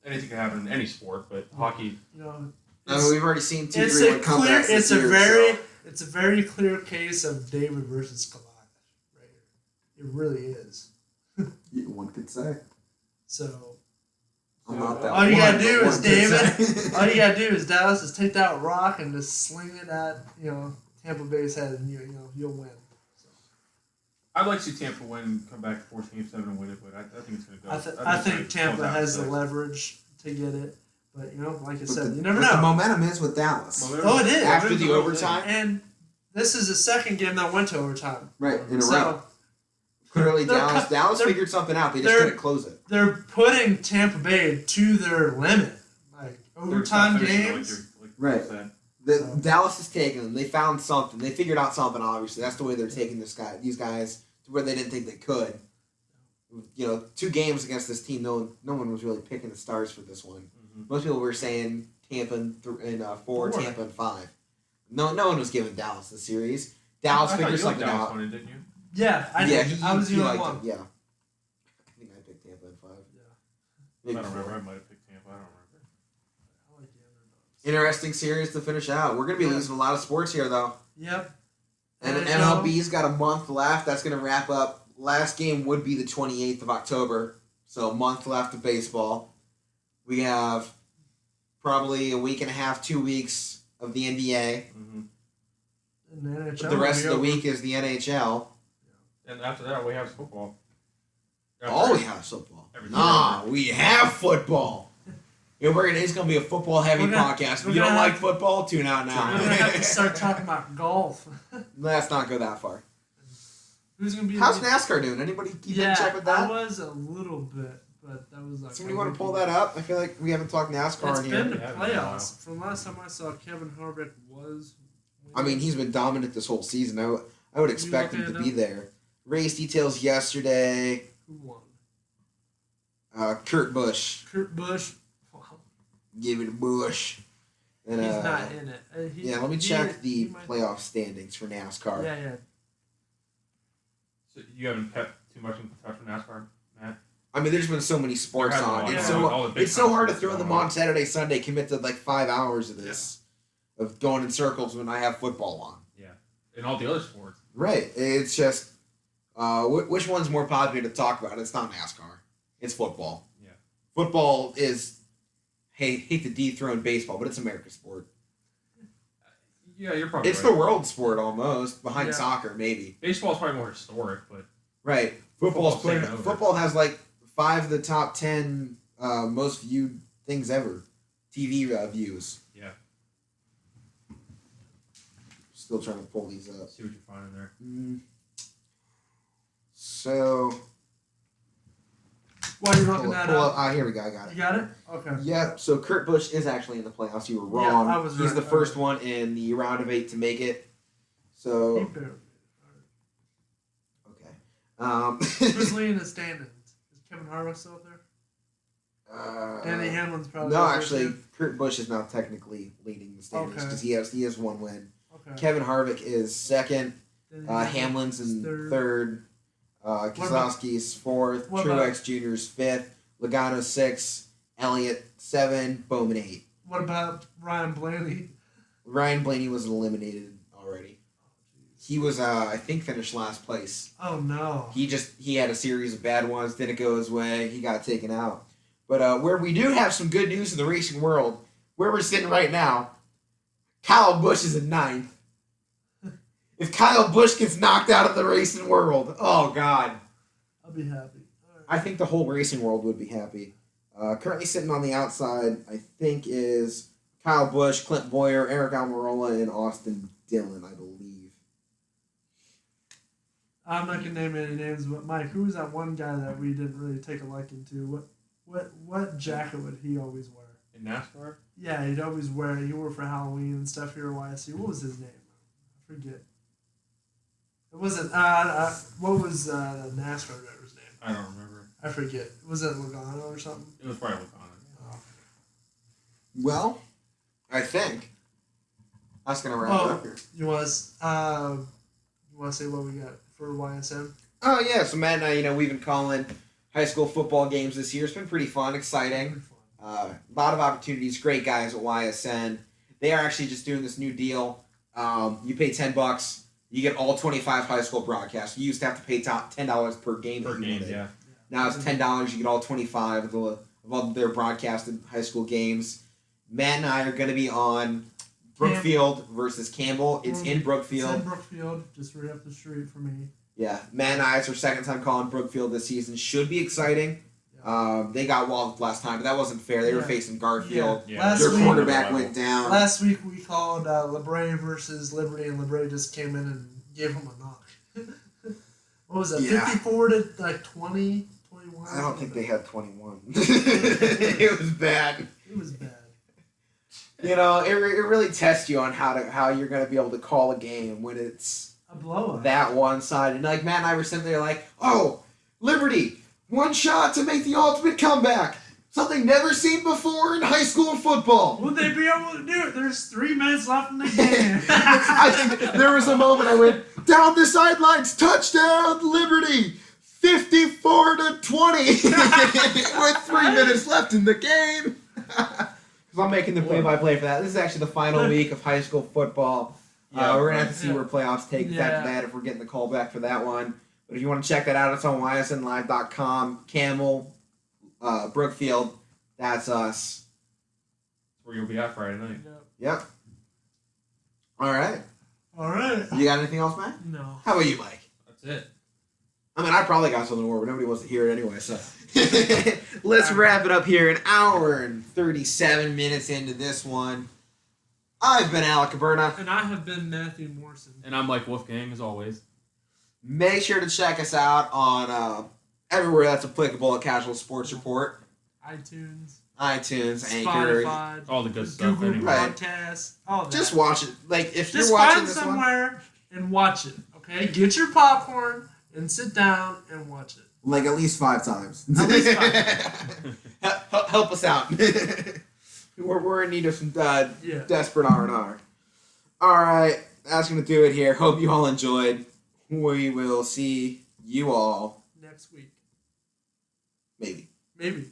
anything can happen in any sport, but hockey. You know, I mean, we've already seen 2 it's 3-1 a clear. comebacks this year, so. It's a very clear case of David versus Goliath, right here. It really is. One could say. So I'm not that all you one, gotta but do one is could David. say. All you gotta do is Dallas is take that rock and just sling it at Tampa Bay's head, and you'll win. I'd like to see Tampa come back, force game 7 and win it, but I think it's going to go. I think Tampa has the leverage to get it, but like I But said, the- you never but know. The momentum is with Dallas. Oh, it is. After the overtime? And this is the second game that went to overtime. Right, in a row. So Clearly, They're Dallas they're- figured something out. They just they're- couldn't close it. they're putting Tampa Bay to their limit. Like overtime games. Right. Said. So- Dallas is taking them. They found something. They figured out something. Obviously, that's the way they're taking these guys to where they didn't think they could. 2 games against this team. No one was really picking the stars for this one. Mm-hmm. Most people were saying Tampa in 4, Four. Tampa in 5. No one was giving Dallas the series. Dallas I thought figured you liked something Dallas out. winning, didn't you? Yeah, I did. I was the he only liked one. it, yeah. I think I picked Tampa in 5. Yeah. Maybe I don't 4. remember. I might have picked Tampa. I don't remember. I like the underdogs. Interesting series to finish out. We're going to be losing a lot of sports here, though. Yep. And NHL. MLB's got a month left. That's going to wrap up. Last game would be the 28th of October. So a month left of baseball. We have probably a week and a half, 2 weeks of the NBA. Mm-hmm. And the NHL. The rest of the will be week is the NHL. And after that, we have football. Oh, we have football. Everything. Nah, we have football. It's going to be a football-heavy We're gonna- podcast. If we're you don't gonna like have- football, tune out We're gonna have to now. start talking about golf. Let's not go that far. Who's gonna be? How's NASCAR doing? Anybody keep in check with I that? was a little bit, but that was like. Somebody want to pull that up? I feel like we haven't talked NASCAR It's in been here. the Yeah, it's been a while. playoffs. From last time I saw, Kevin Harvick was. I mean, he's been dominant this whole season. I would expect him looking to it be up? there. Race details yesterday. Who won? Kurt Busch. Kurt Busch. Wow. Give it a Busch. And, He's not in it. yeah, let me check the playoff standings for NASCAR. Yeah. So you haven't kept too much in touch with NASCAR, Matt? I mean, there's been so many sports There has on. been It's a lot. All so the big it's so hard to sports throw going them on. on Saturday, Sunday. Commit to like 5 hours of this, of going in circles when I have football on. Yeah. And all the other sports. Right. It's just which one's more popular to talk about? It's not NASCAR. It's football. Yeah. Football is hate to dethrone baseball, but it's America's sport. Yeah, you're probably It's right. the world sport almost, behind Yeah. soccer maybe. Baseball's probably more historic, but Right. Football's taking over. Football has like 5 of the top 10 most viewed things ever. TV views. yeah. Still trying to pull these up. See what you're finding there. So While you're looking that up, here we go. I got you it. got it. Okay. Yep. So Kurt Busch is actually in the playoffs. You were Yeah, wrong. I was He's right. the first one in the round of 8 to make it. So He barely- okay. Who's leading the standings? Kevin Harvick still up there? Uh, Danny Hamlin's probably. No, up there, actually, too. Kurt Busch is now technically leading the standings Okay. because he has one win. Okay. Kevin Harvick is second. Danny Hamlin's in Third. third. about- Keselowski's fourth. what about- Truex Jr.'s fifth. Logano sixth. Elliott 7. Bowman 8. What about Ryan Blaney? Ryan Blaney was eliminated already. He was, I think, finished last place. Oh no. He had a series of bad ones, didn't go his way, he got taken out. But where we do have some good news in the racing world, where we're sitting right now, Kyle Busch is in 9th. If Kyle Busch gets knocked out of the racing world, oh God. I'll be happy. All right. I think the whole racing world would be happy. Currently sitting on the outside, I think, is Kyle Busch, Clint Boyer, Eric Almirola, and Austin Dillon, I believe. I'm not gonna name any names, but Mike, who was that one guy that we didn't really take a liking to? What jacket would he always wear? In NASCAR? Yeah, he'd always wear. He wore for Halloween and stuff here at YSC. What was his name? I forget. It wasn't. What was the NASCAR driver's name? I don't remember. I forget. Was it Logano or something? It was probably Logano. Oh. Well, I think that's going to wrap it up here. You want to say what we got for YSM? Oh, yeah. So, Matt and I, we've been calling high school football games this year. It's been pretty fun, exciting. Pretty fun. A lot of opportunities. Great guys at YSN. They are actually just doing this new deal. You pay $10. You get all 25 high school broadcasts. You used to have to pay $10 per game. Per that you game, wanted. yeah. Now it's $10. You get all 25 of all their broadcasted high school games. Matt and I are going to be on Brookfield versus Campbell. It's in Brookfield. It's in Brookfield, just right up the street from me. Yeah, Matt and I, it's our second time calling Brookfield this season. Should be exciting. They got walloped last time, but that wasn't fair. They were facing Garfield. Yeah. Their Last week- quarterback went down. Last week we called LeBray versus Liberty, and Liberty just came in and gave him a knock. What was that? Yeah. 54 to 20, 21. I don't think they had 21. It was bad. It was bad. It really tests you on how you're going to be able to call a game when it's A blowout. that one sided. And like Matt and I were sitting there like, oh, Liberty, one shot to make the ultimate comeback. Something never seen before in high school football. Would they be able to do it? There's 3 minutes left in the game. I think there was a moment I went, down the sidelines, touchdown, Liberty, 54 to 20, with 3 minutes left in the game. Because I'm making the play-by-play for that. This is actually the final week of high school football. Yeah, we're going to have to see where playoffs take us Yeah. after that if we're getting the call back for that one. But if you want to check that out, it's on ysnlive.com. Camel, Brookfield, that's us. That's where you'll be at Friday night. Yep. All right. All right. You got anything else, Matt? No. How about you, Mike? That's it. I mean, I probably got something more, but nobody wants to hear it anyway, so. Let's wrap it up here. An hour and 37 minutes into this one. I've been Alek Koberna. And I have been Matthew Morrison. And I'm Mike Wolfgang, as always. Make sure to check us out on everywhere that's applicable at Casual Sports Report. iTunes, iTunes, Anchor. Spotify, All the good stuff, Google anyway. Right. Podcasts, all that. Just watch it. Like, if Just you're watching find this one, somewhere and watch it, okay? Get your popcorn and sit down and watch it. Like at least 5 times. At least 5 help us out. we're in need of some Yeah. desperate R&R. All right, that's going to do it here. Hope you all enjoyed. We will see you all Next week. maybe. Maybe.